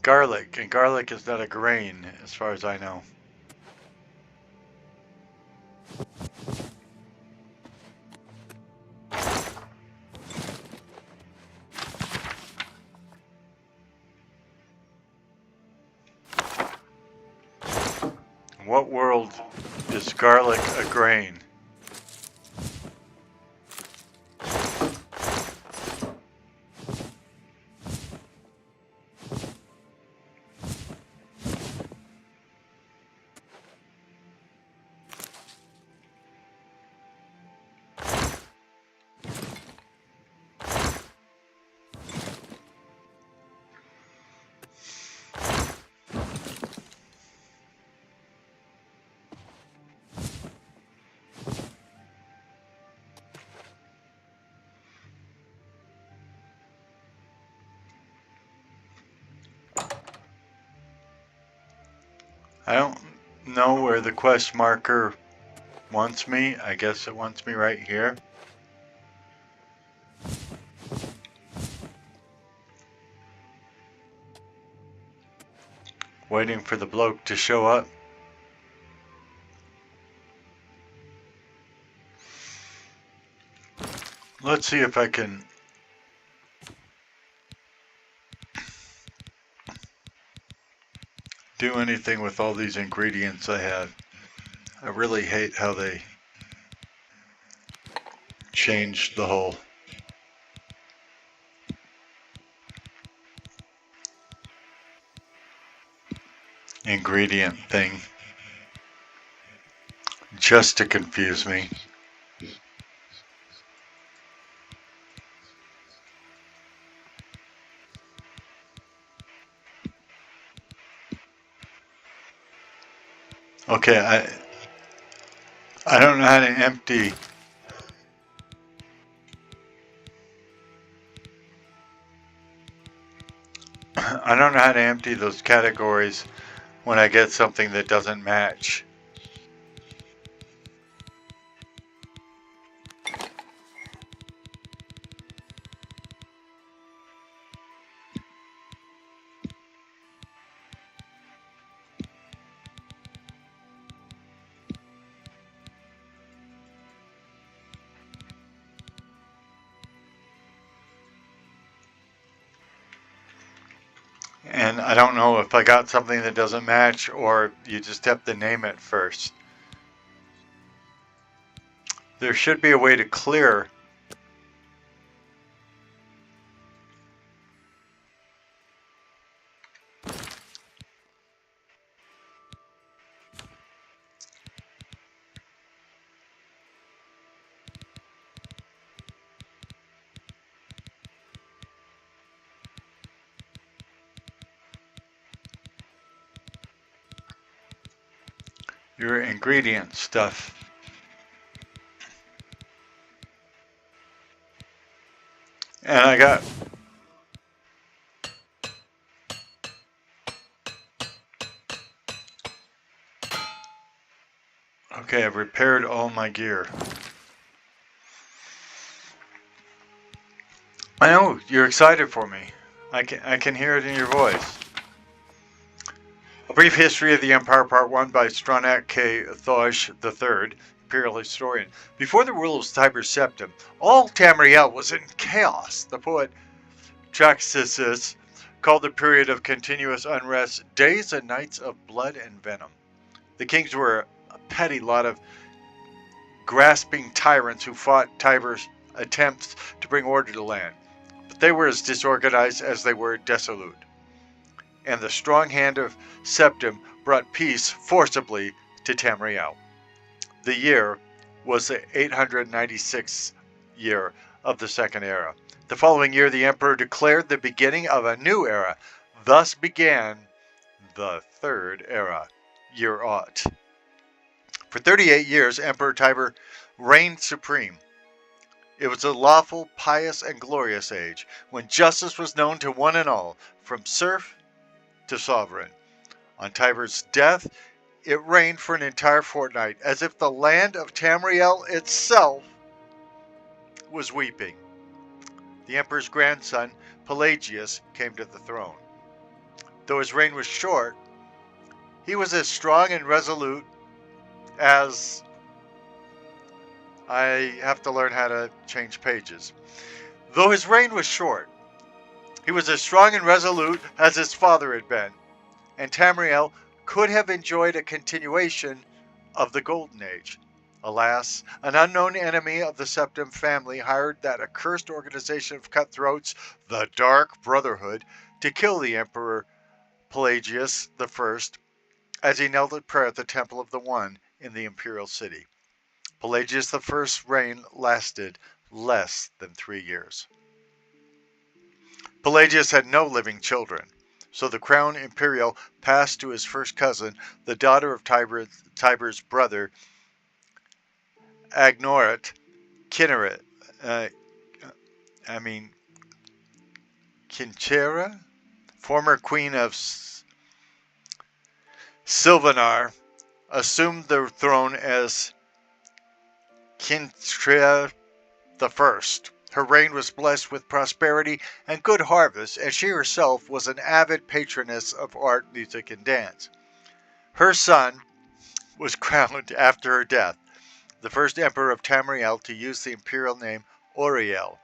garlic. And garlic is not a grain, as far as I know. In what world is garlic a grain? I don't know where the quest marker wants me. I guess it wants me right here. Waiting for the bloke to show up. Let's see if I can do anything with all these ingredients I have. I really hate how they changed the whole ingredient thing just to confuse me. Okay, I don't know how to empty I don't know how to empty those categories when I get something that doesn't match. And I don't know if I got something that doesn't match or you just have to name it first. There should be a way to clear. Your ingredient stuff. And I got okay, I've repaired all my gear. I know you're excited for me. I can hear it in your voice. A Brief History of the Empire, Part 1 by Stronach K. Thosh III, Imperial Historian. Before the rule of Tiber Septim, all Tamriel was in chaos. The poet Traxxas called the period of continuous unrest days and nights of blood and venom. The kings were a petty lot of grasping tyrants who fought Tiber's attempts to bring order to the land. But they were as disorganized as they were dissolute. And the strong hand of Septim brought peace forcibly to Tamriel. The year was the 896th year of the Second Era. The following year, the Emperor declared the beginning of a new era. Thus began the Third Era, year aught. For 38 years, Emperor Tiber reigned supreme. It was a lawful, pious, and glorious age, when justice was known to one and all, from serf to sovereign. On Tiber's death, it reigned for an entire fortnight, as if the land of Tamriel itself was weeping. The emperor's grandson, Pelagius, came to the throne. Though his reign was short, he was as strong and resolute as... I have to learn how to change pages. Though his reign was short, he was as strong and resolute as his father had been, and Tamriel could have enjoyed a continuation of the Golden Age. Alas, an unknown enemy of the Septim family hired that accursed organization of cutthroats, the Dark Brotherhood, to kill the Emperor Pelagius I as he knelt at prayer at the Temple of the One in the Imperial City. Pelagius I's reign lasted less than 3 years. Pelagius had no living children, so the crown imperial passed to his first cousin, the daughter of Tiber's brother, Agnoret Kinchera, former queen of Silvanar, assumed the throne as Kinchrea I. Her reign was blessed with prosperity and good harvests, and she herself was an avid patroness of art, music, and dance. Her son was crowned after her death, the first emperor of Tamriel to use the imperial name Auriel.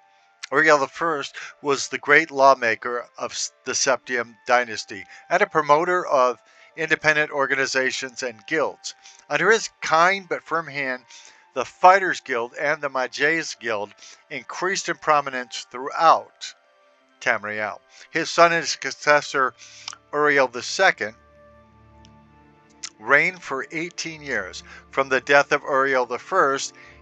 Auriel I was the great lawmaker of the Septim dynasty and a promoter of independent organizations and guilds. Under his kind but firm hand, the Fighters Guild and the Mages Guild increased in prominence throughout Tamriel. His son and successor, Auriel II, reigned for 18 years, from the death of Auriel I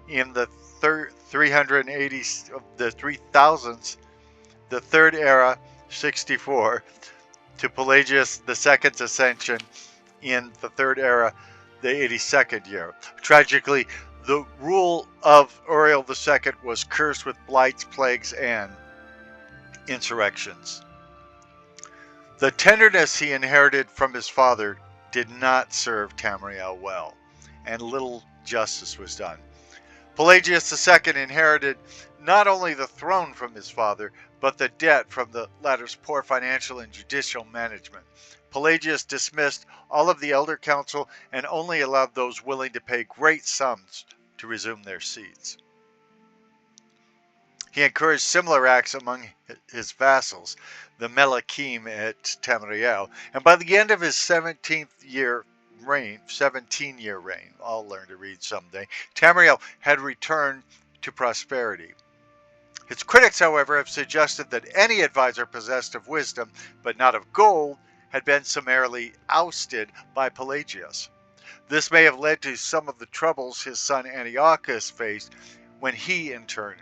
in the 3000s, the Third Era, 64, to Pelagius II's ascension in the Third Era, the 82nd year. Tragically, the rule of Auriel II was cursed with blights, plagues, and insurrections. The tenderness he inherited from his father did not serve Tamriel well, and little justice was done. Pelagius II inherited not only the throne from his father, but the debt from the latter's poor financial and judicial management. Pelagius dismissed all of the elder council and only allowed those willing to pay great sums to resume their seats. He encouraged similar acts among his vassals, the Melachim at Tamriel, and by the end of his 17-year reign, I'll learn to read someday, Tamriel had returned to prosperity. His critics, however, have suggested that any advisor possessed of wisdom, but not of gold, had been summarily ousted by Pelagius. This may have led to some of the troubles his son Antiochus faced when he, in turn,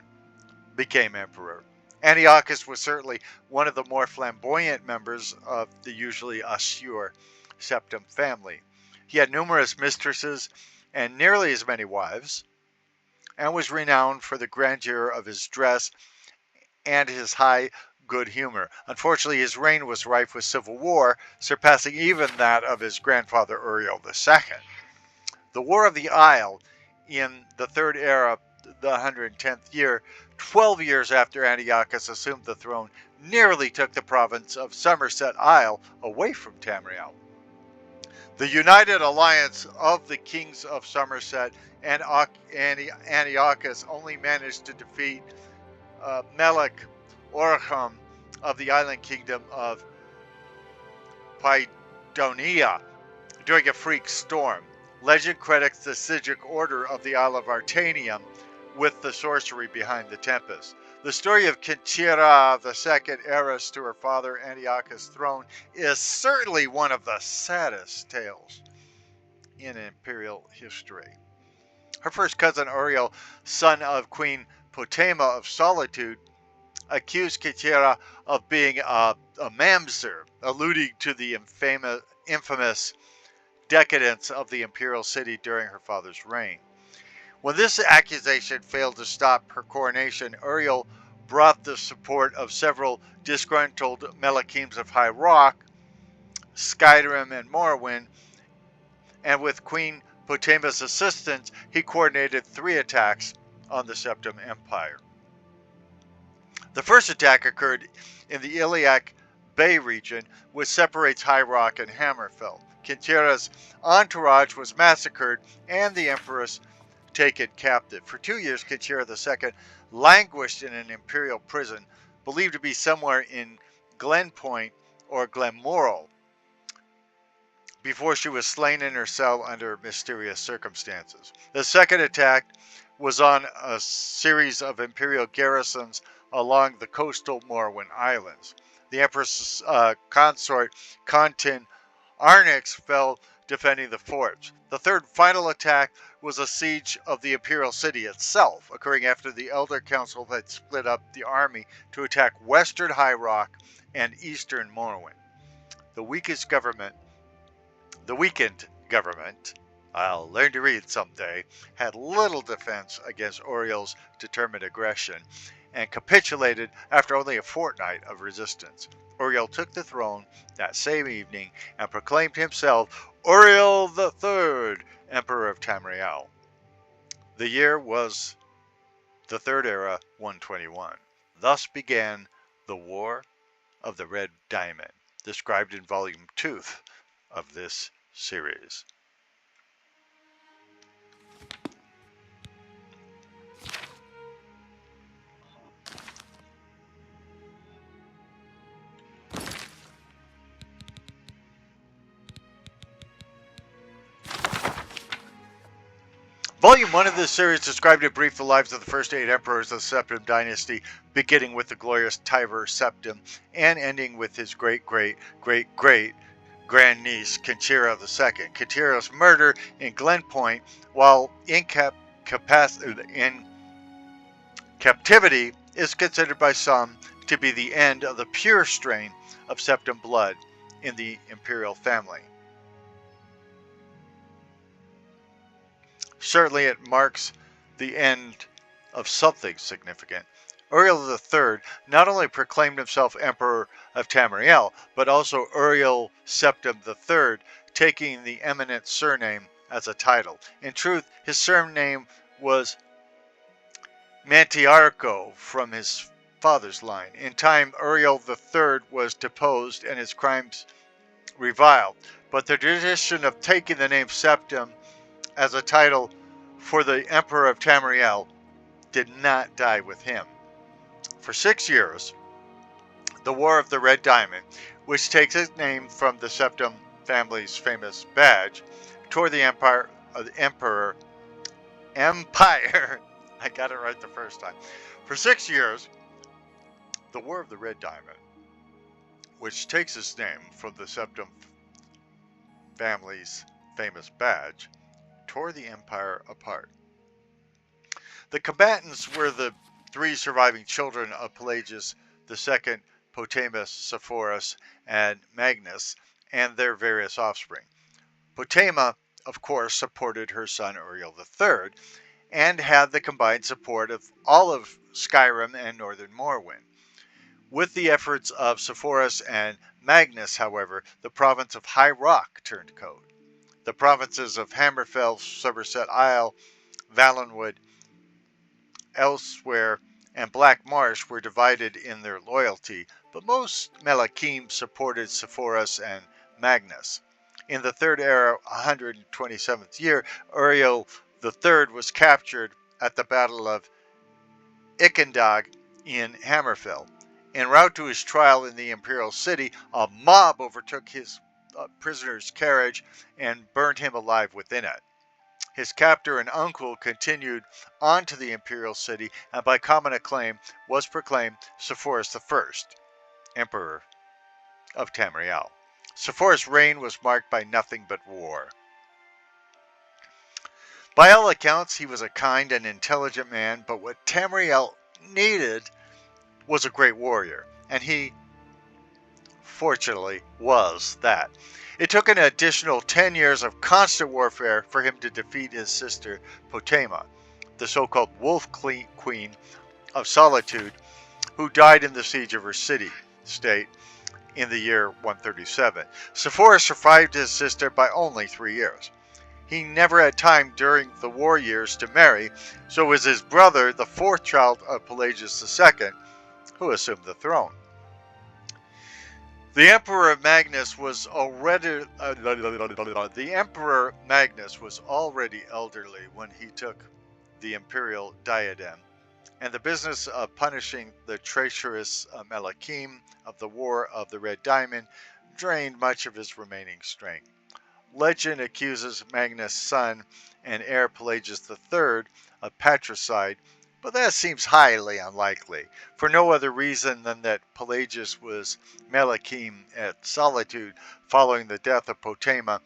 became emperor. Antiochus was certainly one of the more flamboyant members of the usually austere Septim family. He had numerous mistresses and nearly as many wives, and was renowned for the grandeur of his dress and his high good humor. Unfortunately, his reign was rife with civil war, surpassing even that of his grandfather Uriel II. The War of the Isle in the Third Era, the 110th year, 12 years after Antiochus assumed the throne, nearly took the province of Somerset Isle away from Tamriel. The united alliance of the kings of Somerset and Antiochus only managed to defeat Melech Orcham of the island kingdom of Pydonia during a freak storm. Legend credits the Sigic order of the Isle of Artanium with the sorcery behind the tempest. The story of Kinchira II, heiress to her father Antiochus' throne, is certainly one of the saddest tales in imperial history. Her first cousin Uriel, son of Queen Potema of Solitude, accused Kinchira of being a mamzer, alluding to the infamous decadence of the Imperial City during her father's reign. When this accusation failed to stop her coronation, Uriel brought the support of several disgruntled Melachims of High Rock, Skyrim, and Morrowind, and with Queen Potema's assistance, he coordinated 3 attacks on the Septim Empire. The first attack occurred in the Iliac Bay region, which separates High Rock and Hammerfell. Kinchira's entourage was massacred and the Empress taken captive. For 2 years, Kinchira II languished in an imperial prison, believed to be somewhere in Glenpoint or Glenmoral, before she was slain in her cell under mysterious circumstances. The second attack was on a series of imperial garrisons along the coastal Morrowind Islands. The Empress' consort, Kontin Arnix, fell defending the forts. The third final attack was a siege of the Imperial City itself, occurring after the Elder Council had split up the army to attack western High Rock and eastern Morrowind. The weakened government, I'll learn to read someday, had little defense against Uriel's determined aggression and capitulated after only a fortnight of resistance. Uriel took the throne that same evening and proclaimed himself Uriel III, Emperor of Tamriel. The year was the Third Era 121. Thus began the War of the Red Diamond, described in Volume 2 of this series. Volume 1 of this series described in brief the lives of the first 8 emperors of the Septim dynasty, beginning with the glorious Tiber Septim and ending with his great-great-great-great-grandniece Kinchira II. Kinchira's murder in Glenpoint while in captivity is considered by some to be the end of the pure strain of Septim blood in the imperial family. Certainly it marks the end of something significant, Uriel III not only proclaimed himself Emperor of Tamriel, but also Uriel Septim III, taking the eminent surname as a title. In truth, his surname was Mantiarco from his father's line. In time, Uriel III was deposed and his crimes reviled, but the tradition of taking the name Septim as a title for the Emperor of Tamriel did not die with him. For 6 years, the War of the Red Diamond, which takes its name from the Septim family's famous badge, tore the Empire, I got it right the first time. For 6 years, the War of the Red Diamond, which takes its name from the Septim family's famous badge, tore the empire apart. The combatants were the 3 surviving children of Pelagius II, Potamus, Sepphoris, and Magnus, and their various offspring. Potama, of course, supported her son Uriel III, and had the combined support of all of Skyrim and Northern Morrowind. With the efforts of Sepphoris and Magnus, however, the province of High Rock turned cold. The provinces of Hammerfell, Somerset Isle, Valenwood, Elsewhere, and Black Marsh were divided in their loyalty, but most Melachim supported Sepphoris and Magnus. In the Third Era, 127th year, Uriel III was captured at the Battle of Ikendag in Hammerfell. En route to his trial in the Imperial City, a mob overtook his prisoner's carriage and burned him alive within it. His captor and uncle continued on to the Imperial City and by common acclaim was proclaimed Sepphoris I, Emperor of Tamriel. Sepphoris' reign was marked by nothing but war. By all accounts, he was a kind and intelligent man, but what Tamriel needed was a great warrior, and he, fortunately, was that. It took an additional 10 years of constant warfare for him to defeat his sister Potama, the so-called Wolf Queen of Solitude, who died in the siege of her city-state in the year 137. Sepphoris survived his sister by only 3 years. He never had time during the war years to marry, so it was his brother, the 4th child of Pelagius II, who assumed the throne. The Emperor Magnus was already elderly when he took the imperial diadem, and the business of punishing the treacherous Melachim of the War of the Red Diamond drained much of his remaining strength. Legend accuses Magnus' son and heir Pelagius III of patricide, but that seems highly unlikely, for no other reason than that Pelagius was Melachim at Solitude following the death of Potama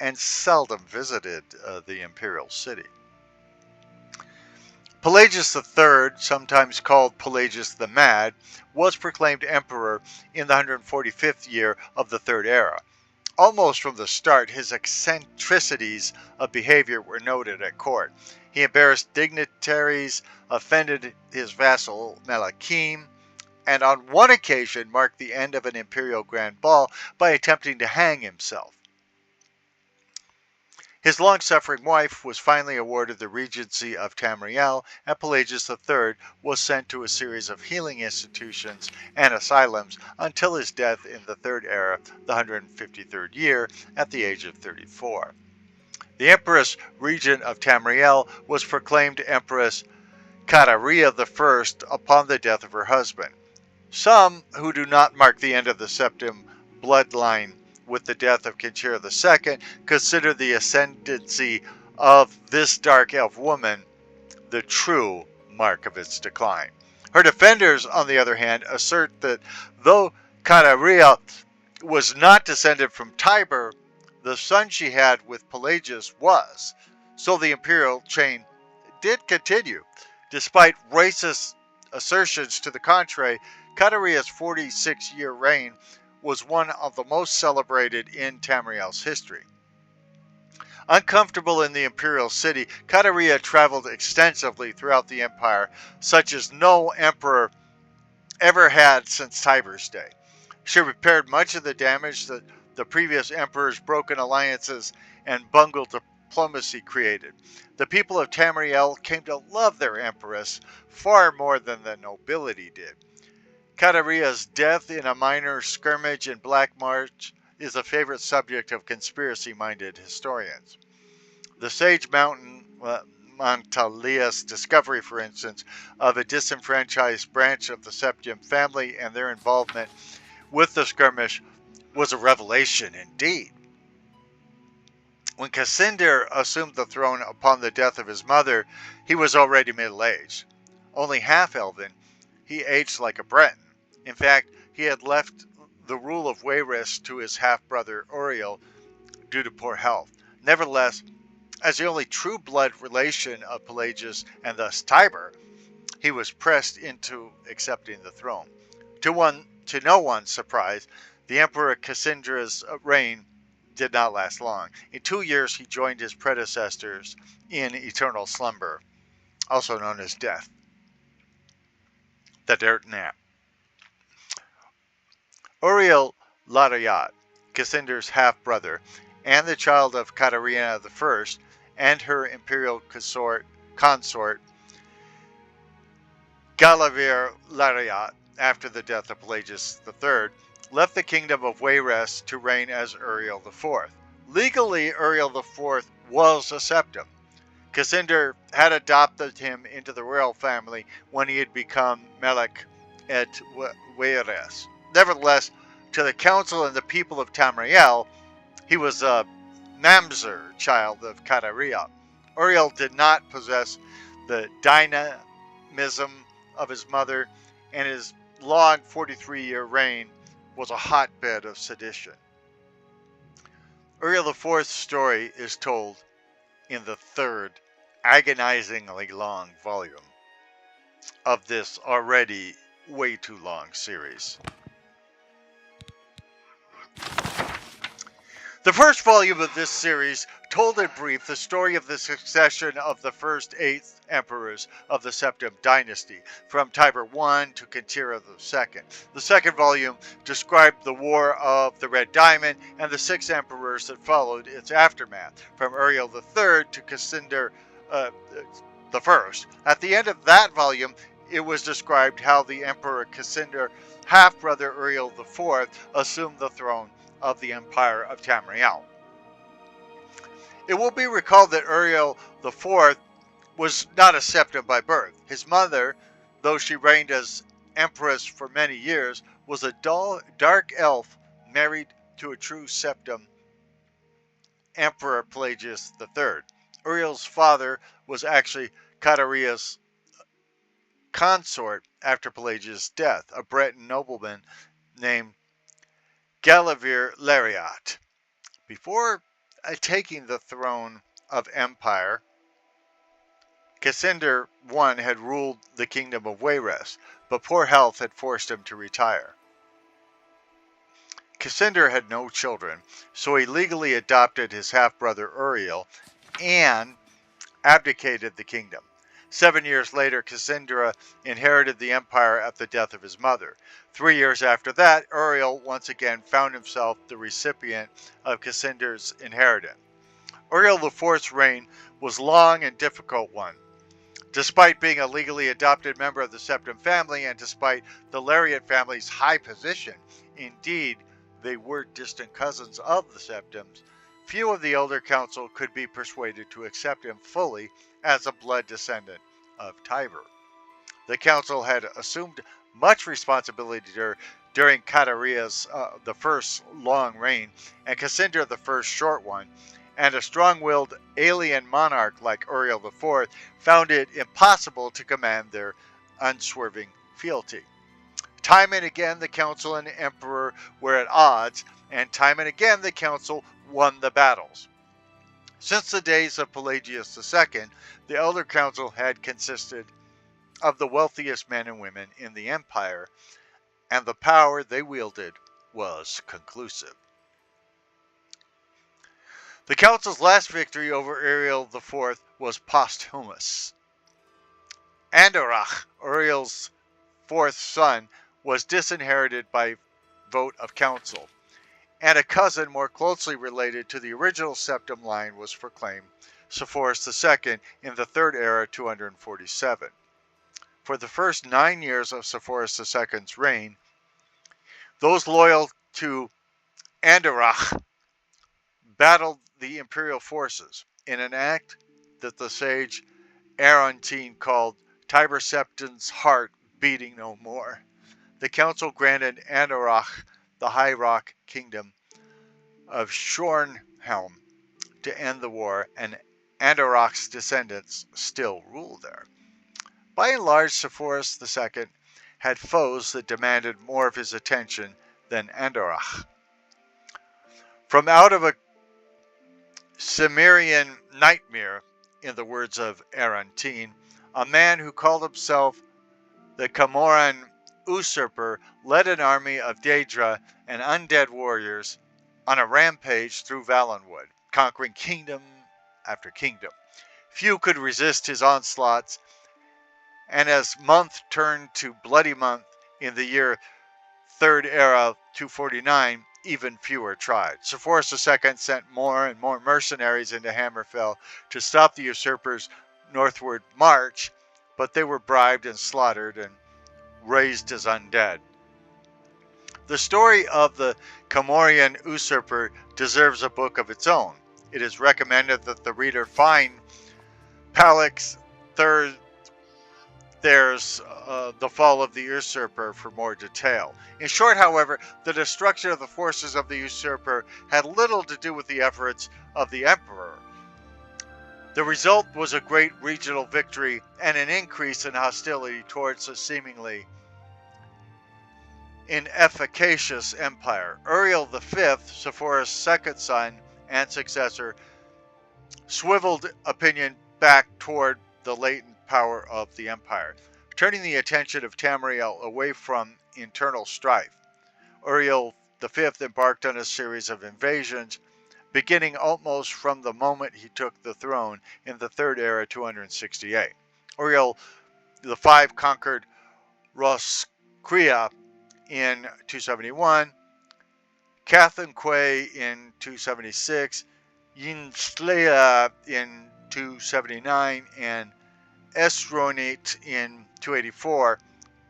and seldom visited the Imperial City. Pelagius III, sometimes called Pelagius the Mad, was proclaimed emperor in the 145th year of the Third Era. Almost from the start, his eccentricities of behavior were noted at court. He embarrassed dignitaries, offended his vassal Melachim, and on one occasion marked the end of an imperial grand ball by attempting to hang himself. His long-suffering wife was finally awarded the regency of Tamriel, and Pelagius III was sent to a series of healing institutions and asylums until his death in the Third Era, the 153rd year, at the age of 34. The Empress Regent of Tamriel was proclaimed Empress Kataria I upon the death of her husband. Some who do not mark the end of the Septim bloodline with the death of Kinchira II consider the ascendancy of this dark elf woman the true mark of its decline. Her defenders, on the other hand, assert that though Kataria was not descended from Tiber, the son she had with Pelagius was, so the imperial chain did continue. Despite racist assertions to the contrary, Kataria's 46-year reign was one of the most celebrated in Tamriel's history. Uncomfortable in the Imperial City, Kateria traveled extensively throughout the empire, such as no emperor ever had since Tiber's day. She repaired much of the damage that the previous emperor's broken alliances and bungled diplomacy created. The people of Tamriel came to love their empress far more than the nobility did. Kateria's death in a minor skirmish in Black March is a favorite subject of conspiracy-minded historians. The Sage Mountain Montalia's discovery, for instance, of a disenfranchised branch of the Septim family and their involvement with the skirmish was a revelation indeed. When Cassander assumed the throne upon the death of his mother, he was already middle-aged. Only half-elven, he aged like a Breton. In fact, he had left the rule of Wayrest to his half-brother Uriel due to poor health. Nevertheless, as the only true blood relation of Pelagius and thus Tiber, he was pressed into accepting the throne. To no one's surprise, the Emperor Cassandra's reign did not last long. In 2 years, he joined his predecessors in eternal slumber, also known as death. The dirt nap. Uriel Larayat, Cassandra's half-brother, and the child of Katerina I, and her imperial consort Galavir Larayat, after the death of Pelagius III, left the kingdom of Wayrest to reign as Uriel IV. Legally, Uriel IV was a septim. Cassander had adopted him into the royal family when he had become Melech et Wayrest. Nevertheless, to the council and the people of Tamriel, he was a Mamzer, child of Kateria. Uriel did not possess the dynamism of his mother, and his long 43-year reign was a hotbed of sedition. Uriel IV's story is told in the third, agonizingly long volume of this already way too long series. The first volume of this series told in brief the story of the succession of the first 8 emperors of the Septim dynasty, from Tiber I to Kintira II. The second volume described the War of the Red Diamond and the 6 emperors that followed its aftermath, from Uriel III to Cassander I. At the end of that volume, it was described how the Emperor Cassander, half-brother Uriel IV, assumed the throne of the Empire of Tamriel. It will be recalled that Uriel IV was not a septim by birth. His mother, though she reigned as empress for many years, was a dark elf married to a true septim, Emperor Pelagius III. Uriel's father was actually Kateria's consort after Pelagius' death, a Breton nobleman named Galavir Larayat. Before taking the throne of empire, Cassander I had ruled the kingdom of Wayrest, but poor health had forced him to retire. Cassander had no children, so he legally adopted his half-brother Uriel and abdicated the kingdom. 7 years later, Cassandra inherited the empire at the death of his mother. 3 years after that, Uriel once again found himself the recipient of Cassandra's inheritance. Uriel IV's reign was a long and difficult one. Despite being a legally adopted member of the Septim family, and despite the Lariat family's high position, indeed, they were distant cousins of the Septims, few of the Elder Council could be persuaded to accept him fully as a blood descendant of Tiber. The council had assumed much responsibility during Kateria's the first long reign, and Cassander the first short one, and a strong-willed alien monarch like Uriel IV found it impossible to command their unswerving fealty. Time and again the council and the emperor were at odds, and time and again the council won the battles. Since the days of Pelagius II, the Elder Council had consisted of the wealthiest men and women in the empire, and the power they wielded was conclusive. The council's last victory over Uriel IV was posthumous. Andorach, Uriel's fourth son, was disinherited by vote of council, and a cousin more closely related to the original septum line was proclaimed, Sepphoris II, in the Third Era 247. For the first 9 years of Sepphoris II's reign, those loyal to Andorach battled the imperial forces in an act that the sage Arontine called Tiber Septim's heart beating no more. The council granted Andorach the High Rock Kingdom of Shornhelm to end the war, and Andorach's descendants still rule there. By and large, Sepphoris II had foes that demanded more of his attention than Andorach. From out of a Cimmerian nightmare, in the words of Arontine, a man who called himself the Camoran usurper led an army of Daedra and undead warriors on a rampage through Valenwood, conquering kingdom after kingdom. Few could resist his onslaughts, and as month turned to bloody month in the year Third Era 249, even fewer tried. Sepphoris II sent more and more mercenaries into Hammerfell to stop the usurper's northward march, but they were bribed and slaughtered and raised as undead. The story of the Camorian usurper deserves a book of its own. It is recommended that the reader find Palix There's The Fall of the Usurper for more detail. In short, however, the destruction of the forces of the usurper had little to do with the efforts of the emperor. The result was a great regional victory and an increase in hostility towards a seemingly inefficacious empire. Uriel V, Sepphoris' second son and successor, swiveled opinion back toward the latent power of the empire, turning the attention of Tamriel away from internal strife. Uriel V embarked on a series of invasions, beginning almost from the moment he took the throne in the Third Era 268. Uriel V conquered Roscrea in 271, Cathanque in 276, Yinslea in 279, and Esronit in 284.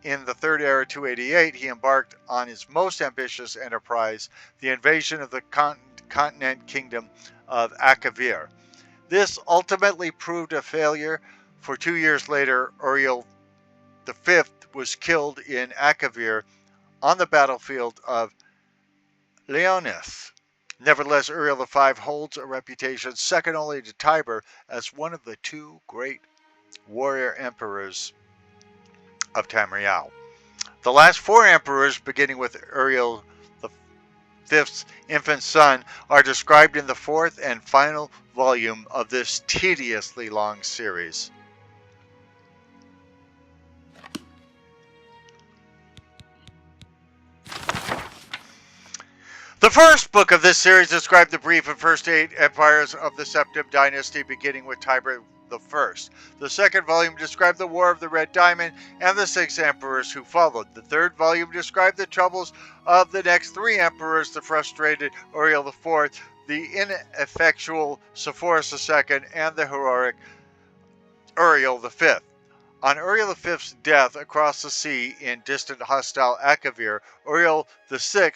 In the Third Era 288, he embarked on his most ambitious enterprise, the invasion of the continent kingdom of Akavir. This ultimately proved a failure, for 2 years later, Uriel V was killed in Akavir on the battlefield of Leonis. Nevertheless, Uriel V holds a reputation second only to Tiber as one of the two great warrior emperors of Tamriel. The last four emperors, beginning with Uriel V's infant son, are described in the fourth and final volume of this tediously long series. The first book of this series described the brief and first 8 empires of the Septim dynasty, beginning with Tiber I. The second volume described the War of the Red Diamond and the 6 emperors who followed. The third volume described the troubles of the next 3 emperors, the frustrated Uriel IV, the ineffectual Sepphoris II, and the heroic Uriel V. On Uriel V's death across the sea in distant hostile Akavir, Uriel VI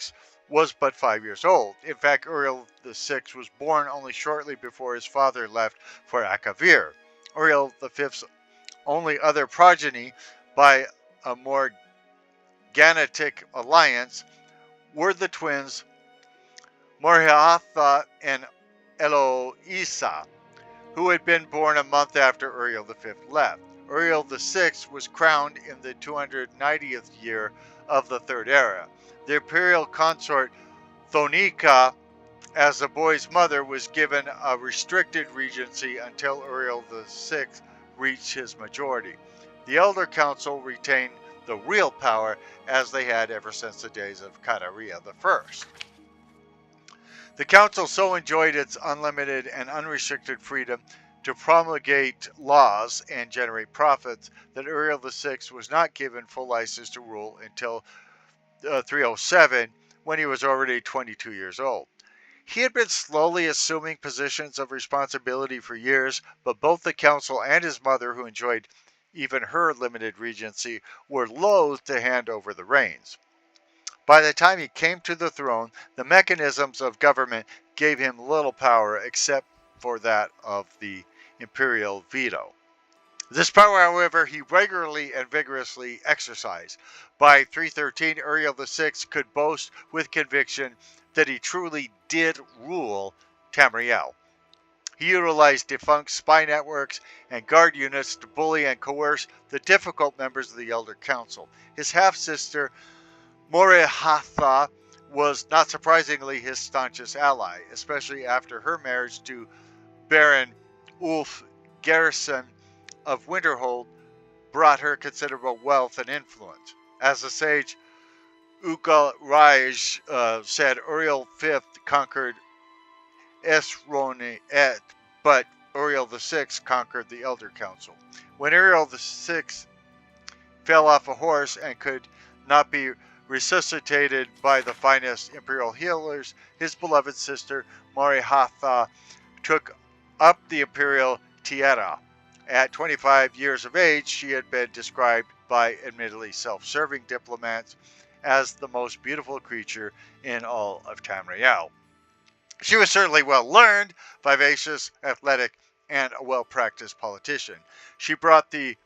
was but 5 years old. In fact, Uriel VI was born only shortly before his father left for Akavir. Uriel V's only other progeny, by a more Ganatic alliance, were the twins Morhiatha and Eloisa, who had been born a month after Uriel V left. Uriel VI was crowned in the 290th year of the Third Era. The imperial consort Thonica, as the boy's mother, was given a restricted regency until Uriel VI reached his majority. The elder council retained the real power, as they had ever since the days of Kataria I. The council so enjoyed its unlimited and unrestricted freedom to promulgate laws and generate profits that Uriel VI was not given full license to rule until 307, when he was already 22 years old. He had been slowly assuming positions of responsibility for years, but both the council and his mother, who enjoyed even her limited regency, were loath to hand over the reins. By the time he came to the throne, the mechanisms of government gave him little power except for that of the imperial veto. This power, however, he regularly and vigorously exercised. By 313, Uriel VI could boast with conviction that he truly did rule Tamriel. He utilized defunct spy networks and guard units to bully and coerce the difficult members of the Elder Council. His half-sister, Morihatha, was not surprisingly his staunchest ally, especially after her marriage to Baron Ulf Garrison of Winterhold brought her considerable wealth and influence. As the sage Uga Raj said, Uriel V conquered Esroni-et, but Uriel VI conquered the Elder Council. When Uriel VI fell off a horse and could not be resuscitated by the finest imperial healers, his beloved sister Morihatha took up the imperial tiara. At 25 years of age, she had been described by admittedly self-serving diplomats as the most beautiful creature in all of Tamriel. She was certainly well-learned, vivacious, athletic, and a well-practiced politician. She brought the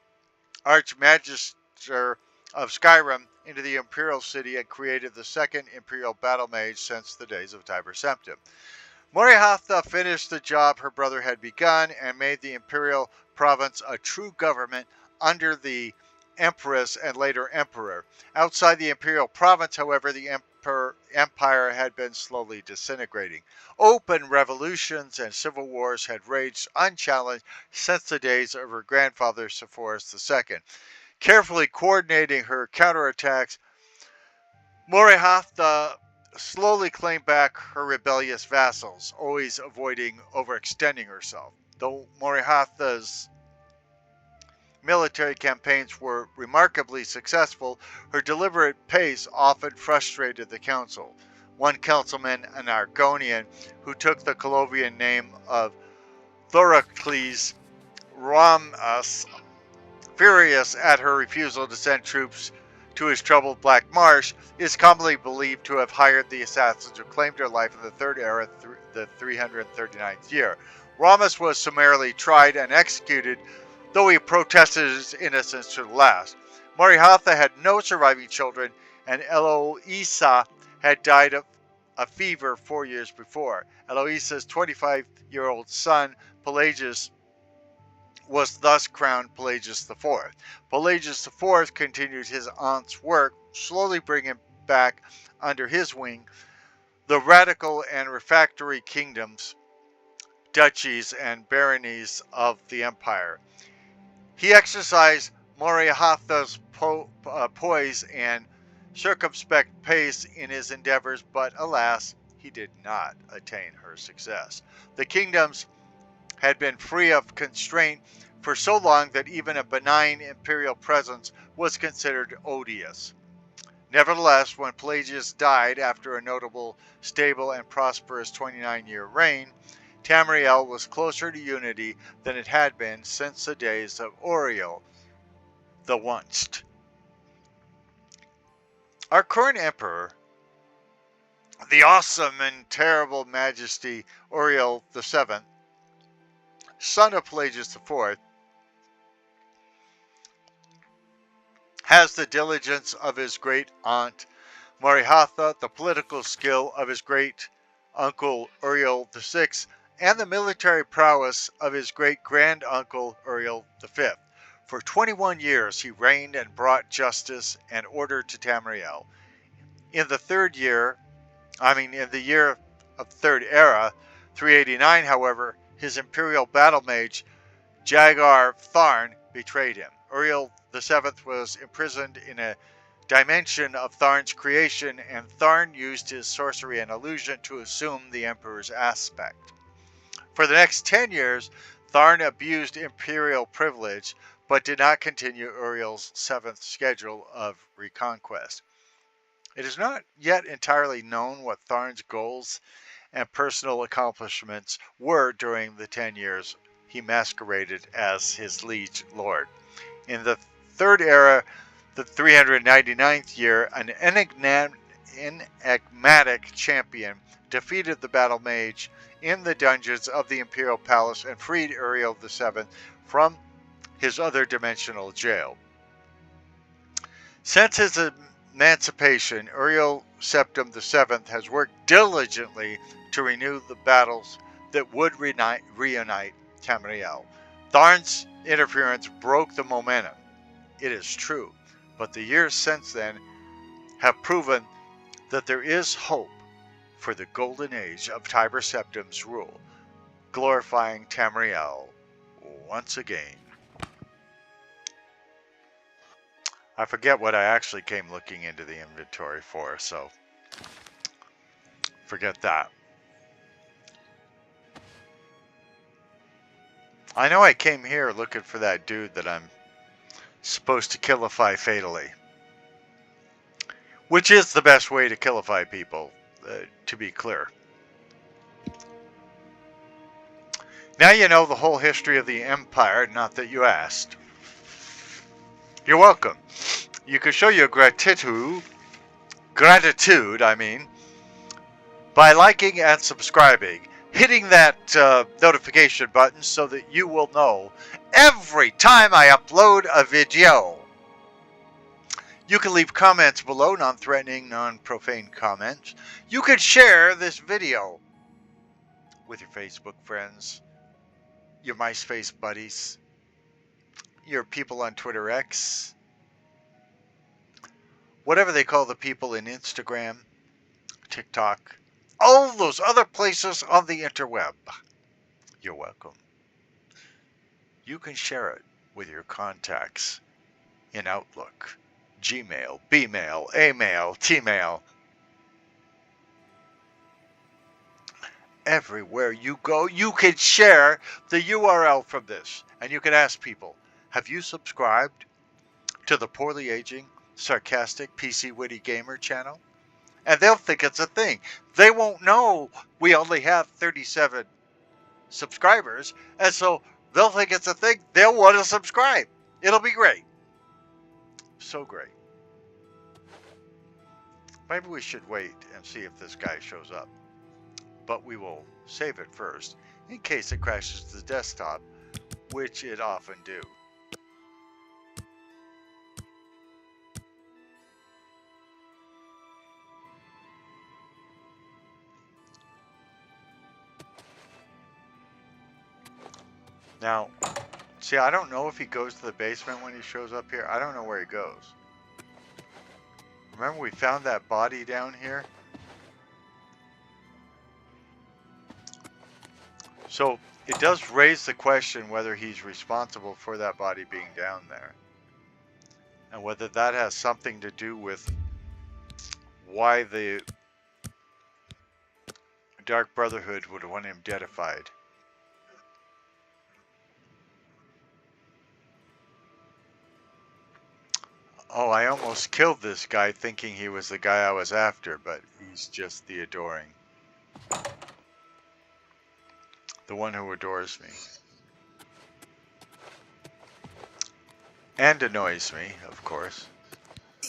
Archmagister of Skyrim into the Imperial City and created the second Imperial Battle Mage since the days of Tiber Septim. Morihatha finished the job her brother had begun and made the Imperial province a true government under the Empress and later Emperor. Outside the Imperial province, however, the Empire had been slowly disintegrating. Open revolutions and civil wars had raged unchallenged since the days of her grandfather Sepphoris II. Carefully coordinating her counterattacks, Morihatha slowly claimed back her rebellious vassals, always avoiding overextending herself. Though Morihatha's military campaigns were remarkably successful, her deliberate pace often frustrated the council. One councilman, an Argonian, who took the Colovian name of Thoracles Ramas, furious at her refusal to send troops to his troubled Black Marsh, is commonly believed to have hired the assassins who claimed her life in the Third Era, the 339th year. Ramas was summarily tried and executed, though he protested his innocence to the last. Morihatha had no surviving children, and Eloisa had died of a fever 4 years before. Eloisa's 25-year-old son, Pelagius, was thus crowned Pelagius IV. Pelagius IV continued his aunt's work, slowly bringing back under his wing the radical and refractory kingdoms, duchies, and baronies of the empire. He exercised Morihatha's poise and circumspect pace in his endeavors, but alas, he did not attain her success. The kingdoms had been free of constraint for so long that even a benign imperial presence was considered odious. Nevertheless, when Pelagius died after a notable, stable, and prosperous 29-year reign, Tamriel was closer to unity than it had been since the days of Uriel the Once. Our current emperor, the awesome and terrible majesty Uriel VII, son of Pelagius IV, has the diligence of his great aunt Morihatha, the political skill of his great uncle Uriel VI, and the military prowess of his great-grand-uncle Uriel V. For 21 years he reigned and brought justice and order to Tamriel. In the year of Third Era, 389, however, his imperial battle mage, Jagar Tharn, betrayed him. Uriel VII was imprisoned in a dimension of Tharn's creation, and Tharn used his sorcery and illusion to assume the Emperor's aspect. For the next 10 years, Tharn abused Imperial privilege, but did not continue Uriel's 7th schedule of reconquest. It is not yet entirely known what Tharn's goals and personal accomplishments were during the 10 years he masqueraded as his liege lord. In the Third Era, the 399th year, an enigmatic champion defeated the battle mage in the dungeons of the Imperial Palace and freed Uriel VII from his other dimensional jail. Since his emancipation, Uriel Septim VII has worked diligently to renew the battles that would reunite Tamriel. Tharn's interference broke the momentum. It is true, but the years since then have proven that there is hope for the golden age of Tiber Septim's rule, glorifying Tamriel once again. I forget what I actually came looking into the inventory for, so forget that. I know I came here looking for that dude that I'm supposed to killify fatally. Which is the best way to killify people, to be clear. Now you know the whole history of the Empire, not that you asked. You're welcome. You can show your gratitude, by liking and subscribing, hitting that notification button so that you will know every time I upload a video. You can leave comments below, non-threatening, non-profane comments. You can share this video with your Facebook friends, your MySpace buddies, your people on Twitter X, whatever they call the people in Instagram, TikTok, all those other places on the interweb. You're welcome. You can share it with your contacts in Outlook, Gmail, Bmail, A-mail, T-mail. Everywhere you go, you can share the URL from this. And you can ask people, have you subscribed to the poorly aging, sarcastic, PC Witty Gamer channel? And they'll think it's a thing. They won't know we only have 37 subscribers, and so they'll think it's a thing. They'll want to subscribe. It'll be great. So great. Maybe we should wait and see if this guy shows up. But we will save it first, in case it crashes the desktop, which it often do. Now, see, I don't know if he goes to the basement when he shows up here. I don't know where he goes. Remember we found that body down here? So, it does raise the question whether he's responsible for that body being down there. And whether that has something to do with why the Dark Brotherhood would want him deadified. Oh, I almost killed this guy thinking he was the guy I was after, but he's just the adoring. The one who adores me. And annoys me, of course.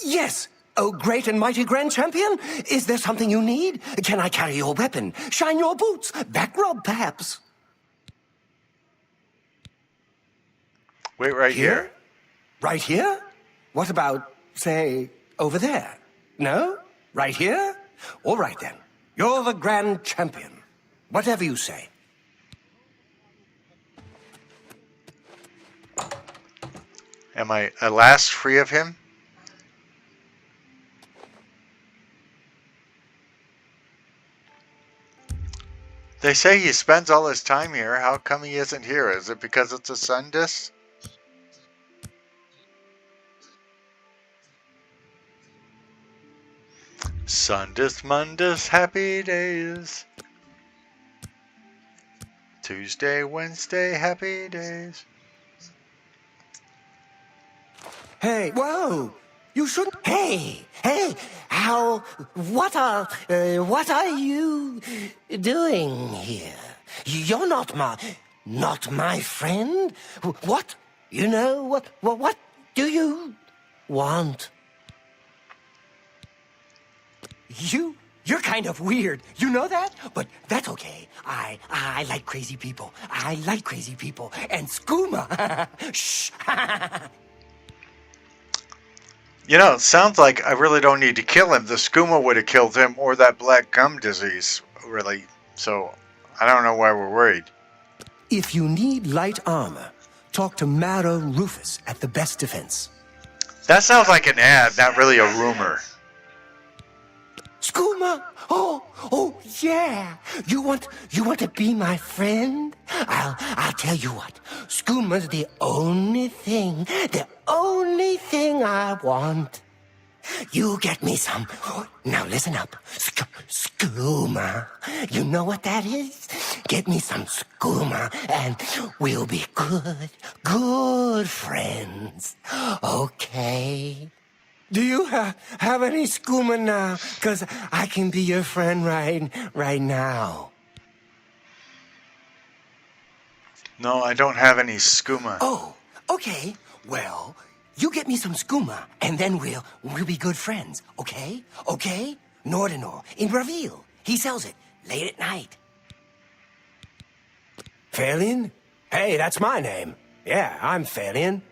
Yes! Oh, great and mighty Grand Champion! Is there something you need? Can I carry your weapon? Shine your boots? Back rub, perhaps? Wait right here? Right here? What about, say, over there? No? Right here? All right, then. You're the Grand Champion. Whatever you say. Am I at last free of him? They say he spends all his time here. How come he isn't here? Is it because it's a sun disk? Sundus, Mundus, happy days. Tuesday, Wednesday, happy days. Hey, whoa! You shouldn't. Hey, what are you doing here? You're not my friend. What? You know what do you want? You're kind of weird. You know that? But that's okay. I like crazy people. I like crazy people. And Skooma. Shh. You know, it sounds like I really don't need to kill him. The Skooma would have killed him, or that black gum disease, really. So, I don't know why we're worried. If you need light armor, talk to Mara Rufus at the Best Defense. That sounds like an ad, not really a rumor. Skooma! Oh, yeah! You want to be my friend? I'll tell you what. Skooma's the only thing I want. You get me some. Now listen up. Skooma. You know what that is? Get me some skooma and we'll be good friends. Okay? Do you have any skooma now? 'Cause I can be your friend right now. No, I don't have any skooma. Oh, okay. Well, you get me some skooma, and then we'll be good friends, okay? Okay? Nordenor, in Braville. He sells it late at night. Fairlian? Hey, that's my name. Yeah, I'm Fairlian.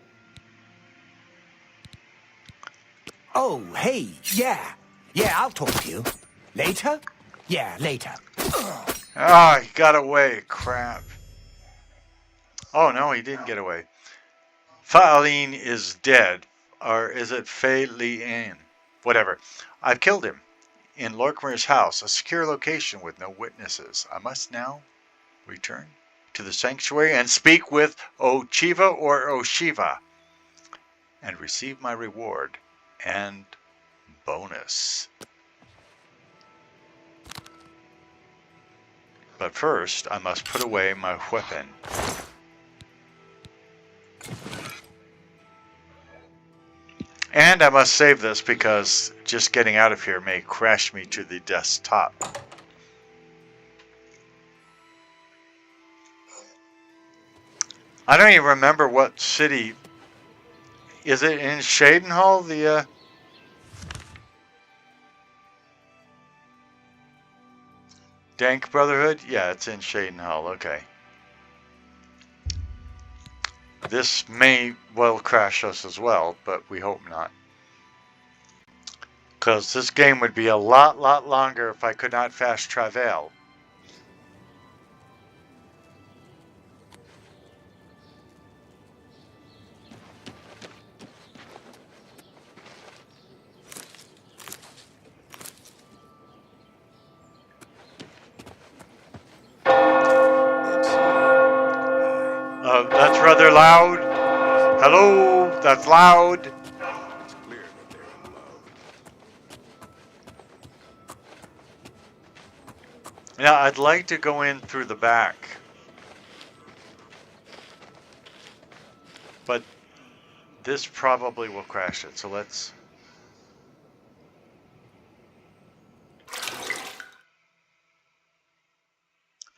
Oh, hey, yeah. Yeah, I'll talk to you. Later? Yeah, later. Ah, he got away. Crap. Oh, no, he didn't get away. Faline is dead. Or is it Faline? Whatever. I've killed him. In Lorkmir's house, a secure location with no witnesses. I must now return to the sanctuary and speak with Ochiva or Oshiva and receive my reward and bonus. But first, I must put away my weapon. And I must save this because just getting out of here may crash me to the desktop. I don't even remember what city. Is it in Shadenhall? The Dark Brotherhood? Yeah, it's in Shadenhall. Okay. This may well crash us as well, but we hope not. Because this game would be a lot longer if I could not fast travel. That's rather loud. Hello, that's loud. It's clear that they're in love. Now, I'd like to go in through the back. But this probably will crash it, so let's...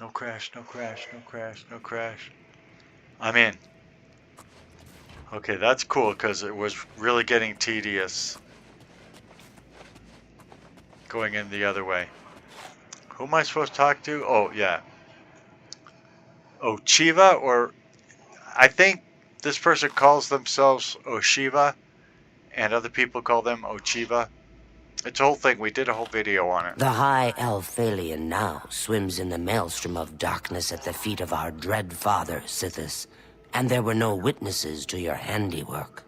No crash, no crash, no crash, no crash. I'm in. Okay, that's cool because it was really getting tedious going in the other way. Who am I supposed to talk to? Oh, yeah. Ochiva, or I think this person calls themselves Oshiva and other people call them Ochiva. It's a whole thing. We did a whole video on it. The high elf Thalian now swims in the maelstrom of darkness at the feet of our dread father, Sithis, and there were no witnesses to your handiwork.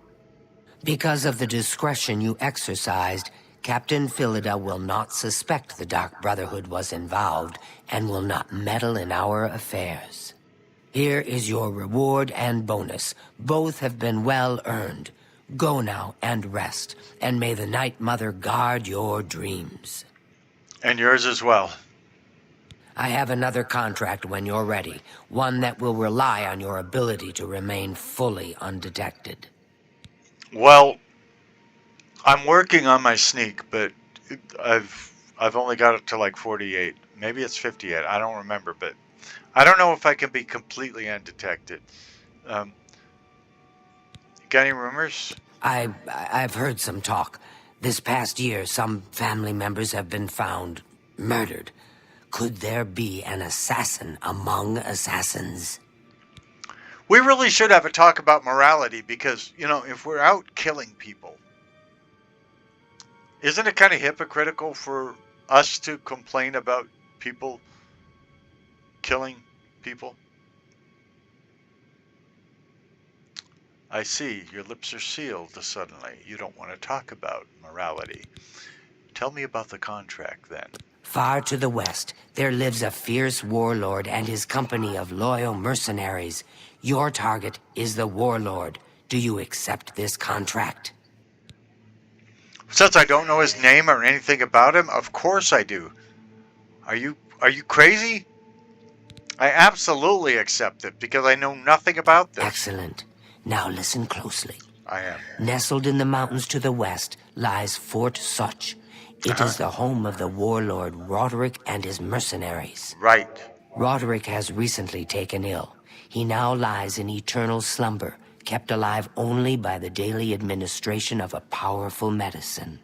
Because of the discretion you exercised, Captain Philida will not suspect the Dark Brotherhood was involved and will not meddle in our affairs. Here is your reward and bonus. Both have been well earned. Go now and rest, and may the Night Mother guard your dreams. And yours as well. I have another contract when you're ready. One that will rely on your ability to remain fully undetected. Well, I'm working on my sneak, but I've only got it to like 48. Maybe it's 58. I don't remember, but I don't know if I can be completely undetected. Got any rumors? I've heard some talk. This past year, some family members have been found murdered. Could there be an assassin among assassins? We really should have a talk about morality because, you know, if we're out killing people, isn't it kind of hypocritical for us to complain about people killing people? I see, your lips are sealed suddenly. You don't want to talk about morality. Tell me about the contract then. Far to the west, there lives a fierce warlord and his company of loyal mercenaries. Your target is the warlord. Do you accept this contract? Since I don't know his name or anything about him, of course I do. Are you crazy? I absolutely accept it because I know nothing about this. Excellent. Now listen closely. I am. Nestled in the mountains to the west lies Fort Such. It is the home of the warlord Roderick and his mercenaries. Right. Roderick has recently taken ill. He now lies in eternal slumber, kept alive only by the daily administration of a powerful medicine.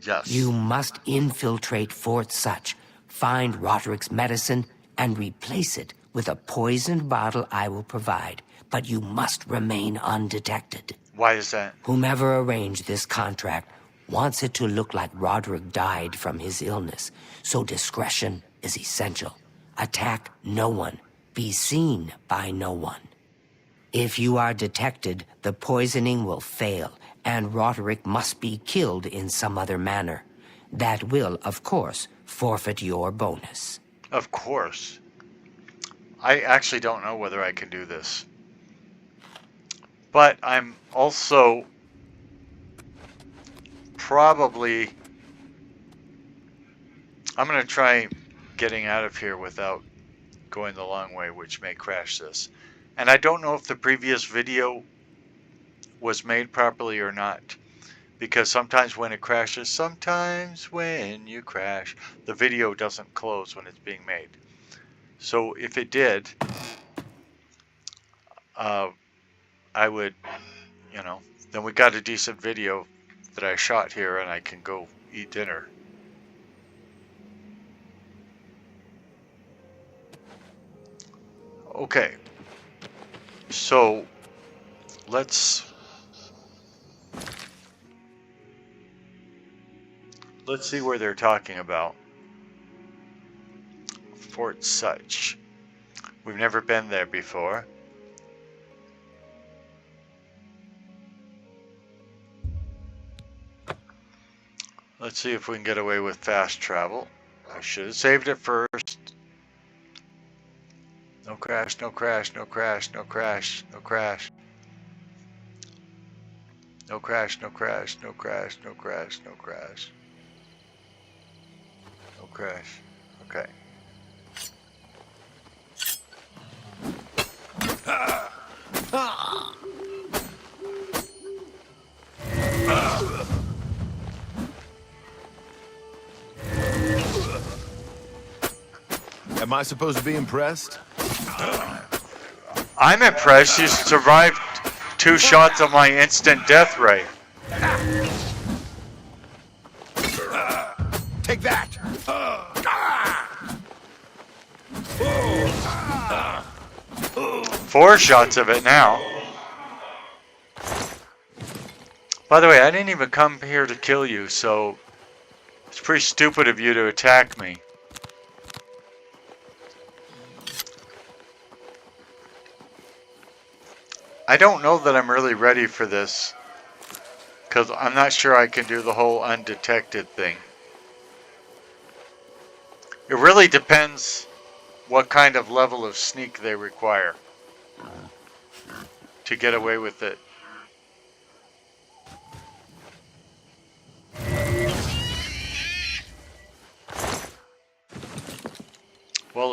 Yes. You must infiltrate Fort Such, find Roderick's medicine, and replace it with a poisoned bottle I will provide. But you must remain undetected. Why is that? Whomever arranged this contract wants it to look like Roderick died from his illness, so discretion is essential. Attack no one. Be seen by no one. If you are detected, the poisoning will fail, and Roderick must be killed in some other manner. That will, of course, forfeit your bonus. Of course. I actually don't know whether I can do this. But I'm also probably... I'm going to try getting out of here without going the long way, which may crash this. And I don't know if the previous video was made properly or not. Because sometimes when it crashes, sometimes when you crash, the video doesn't close when it's being made. So if it did, I would, you know, then we got a decent video that I shot here and I can go eat dinner. Okay, so let's see where they're talking about. Fort Such. We've never been there before. Let's see if we can get away with fast travel. I should have saved it first. No crash, no crash, no crash, no crash, no crash. No crash, no crash, no crash, no crash, no crash. No crash. Okay. Am I supposed to be impressed? I'm impressed. You survived 2 shots of my instant death ray. Take that! 4 shots of it now. By the way, I didn't even come here to kill you, so it's pretty stupid of you to attack me. I don't know that I'm really ready for this, because I'm not sure I can do the whole undetected thing. It really depends what kind of level of sneak they require to get away with it.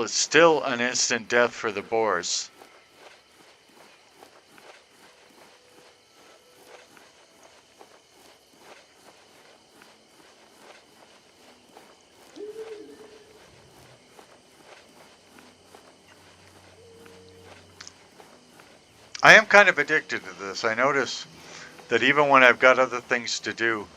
it's still an instant death for the boars. I am kind of addicted to this. I notice that even when I've got other things to do,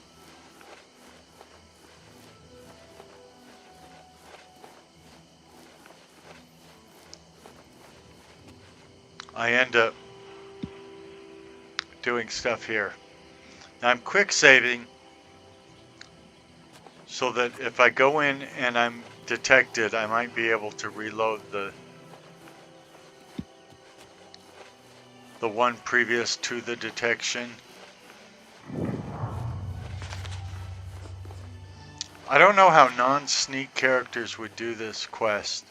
I end up doing stuff here. Now I'm quick saving so that if I go in and I'm detected, I might be able to reload the one previous to the detection. I don't know how non-sneak characters would do this quest.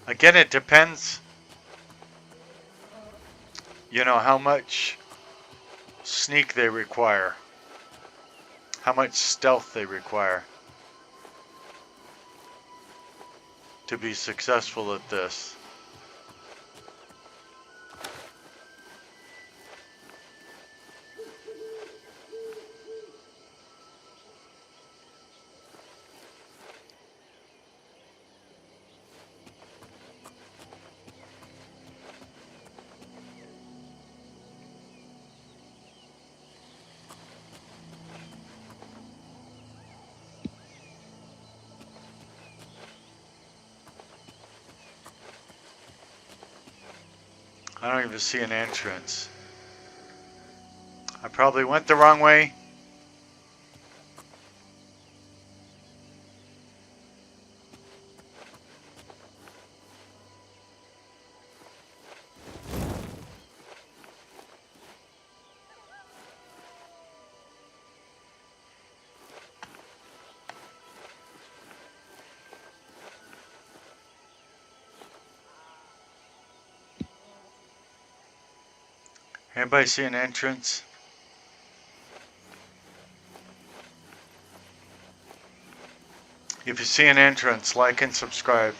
Again, it depends, you know, how much sneak they require, how much stealth they require to be successful at this. I don't even see an entrance. I probably went the wrong way. Anybody see an entrance? If you see an entrance, like and subscribe.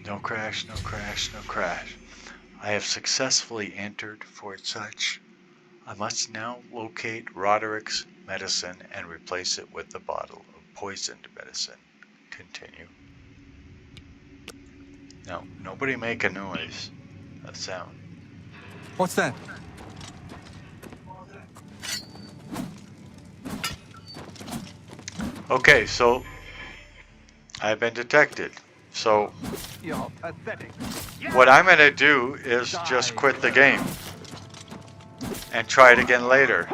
No crash, no crash, no crash. I have successfully entered for such. I must now locate Roderick's medicine and replace it with the bottle of poisoned medicine. Continue. Now, nobody make a noise. A sound. What's that? Okay, so I've been detected. So what I'm going to do is just quit the game and try it again later.